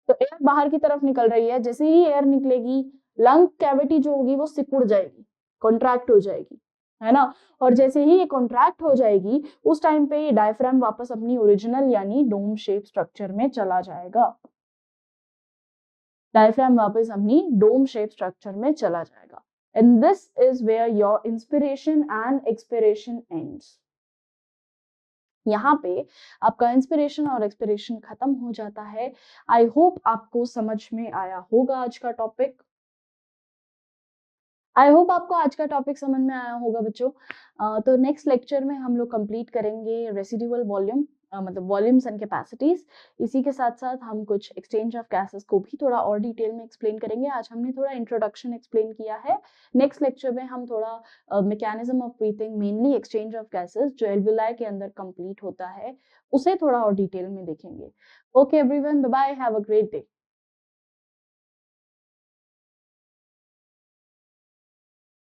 तो एयर बाहर की तरफ निकल रही है। जैसे ही एयर निकलेगी लंग कैविटी जो होगी वो सिकुड़ जाएगी, कॉन्ट्रैक्ट हो जाएगी, है ना? और जैसे ही ये कॉन्ट्रैक्ट हो जाएगी उस टाइम पे ये डायफ्राम वापस अपनी ओरिजिनल यानी डोम शेप स्ट्रक्चर में चला जाएगा। डायफ्राम वापस अपनी डोम शेप स्ट्रक्चर में चला जाएगा। And this is where your inspiration and expiration ends. यहाँ पे आपका इंस्पिरेशन और एक्सपिरेशन खत्म हो जाता है। आई होप आपको समझ में आया होगा आज का टॉपिक। आई होप आपको आज का टॉपिक समझ में आया होगा बच्चों। तो नेक्स्ट लेक्चर में हम लोग कंप्लीट करेंगे रेसिडुअल वॉल्यूम, मतलब वॉल्यूम्स एंड कैपेसिटीज। इसी के साथ साथ हम कुछ एक्सचेंज ऑफ गैसेस को भी थोड़ा और डिटेल में एक्सप्लेन करेंगे। आज हमने थोड़ा इंट्रोडक्शन एक्सप्लेन किया है, नेक्स्ट लेक्चर में हम थोड़ा mechanism of breathing, mainly exchange of gases जो एल्वियोलाई के अंदर कंप्लीट होता है, उसे थोड़ा और डिटेल में देखेंगे। Okay everyone, bye bye, have a great day.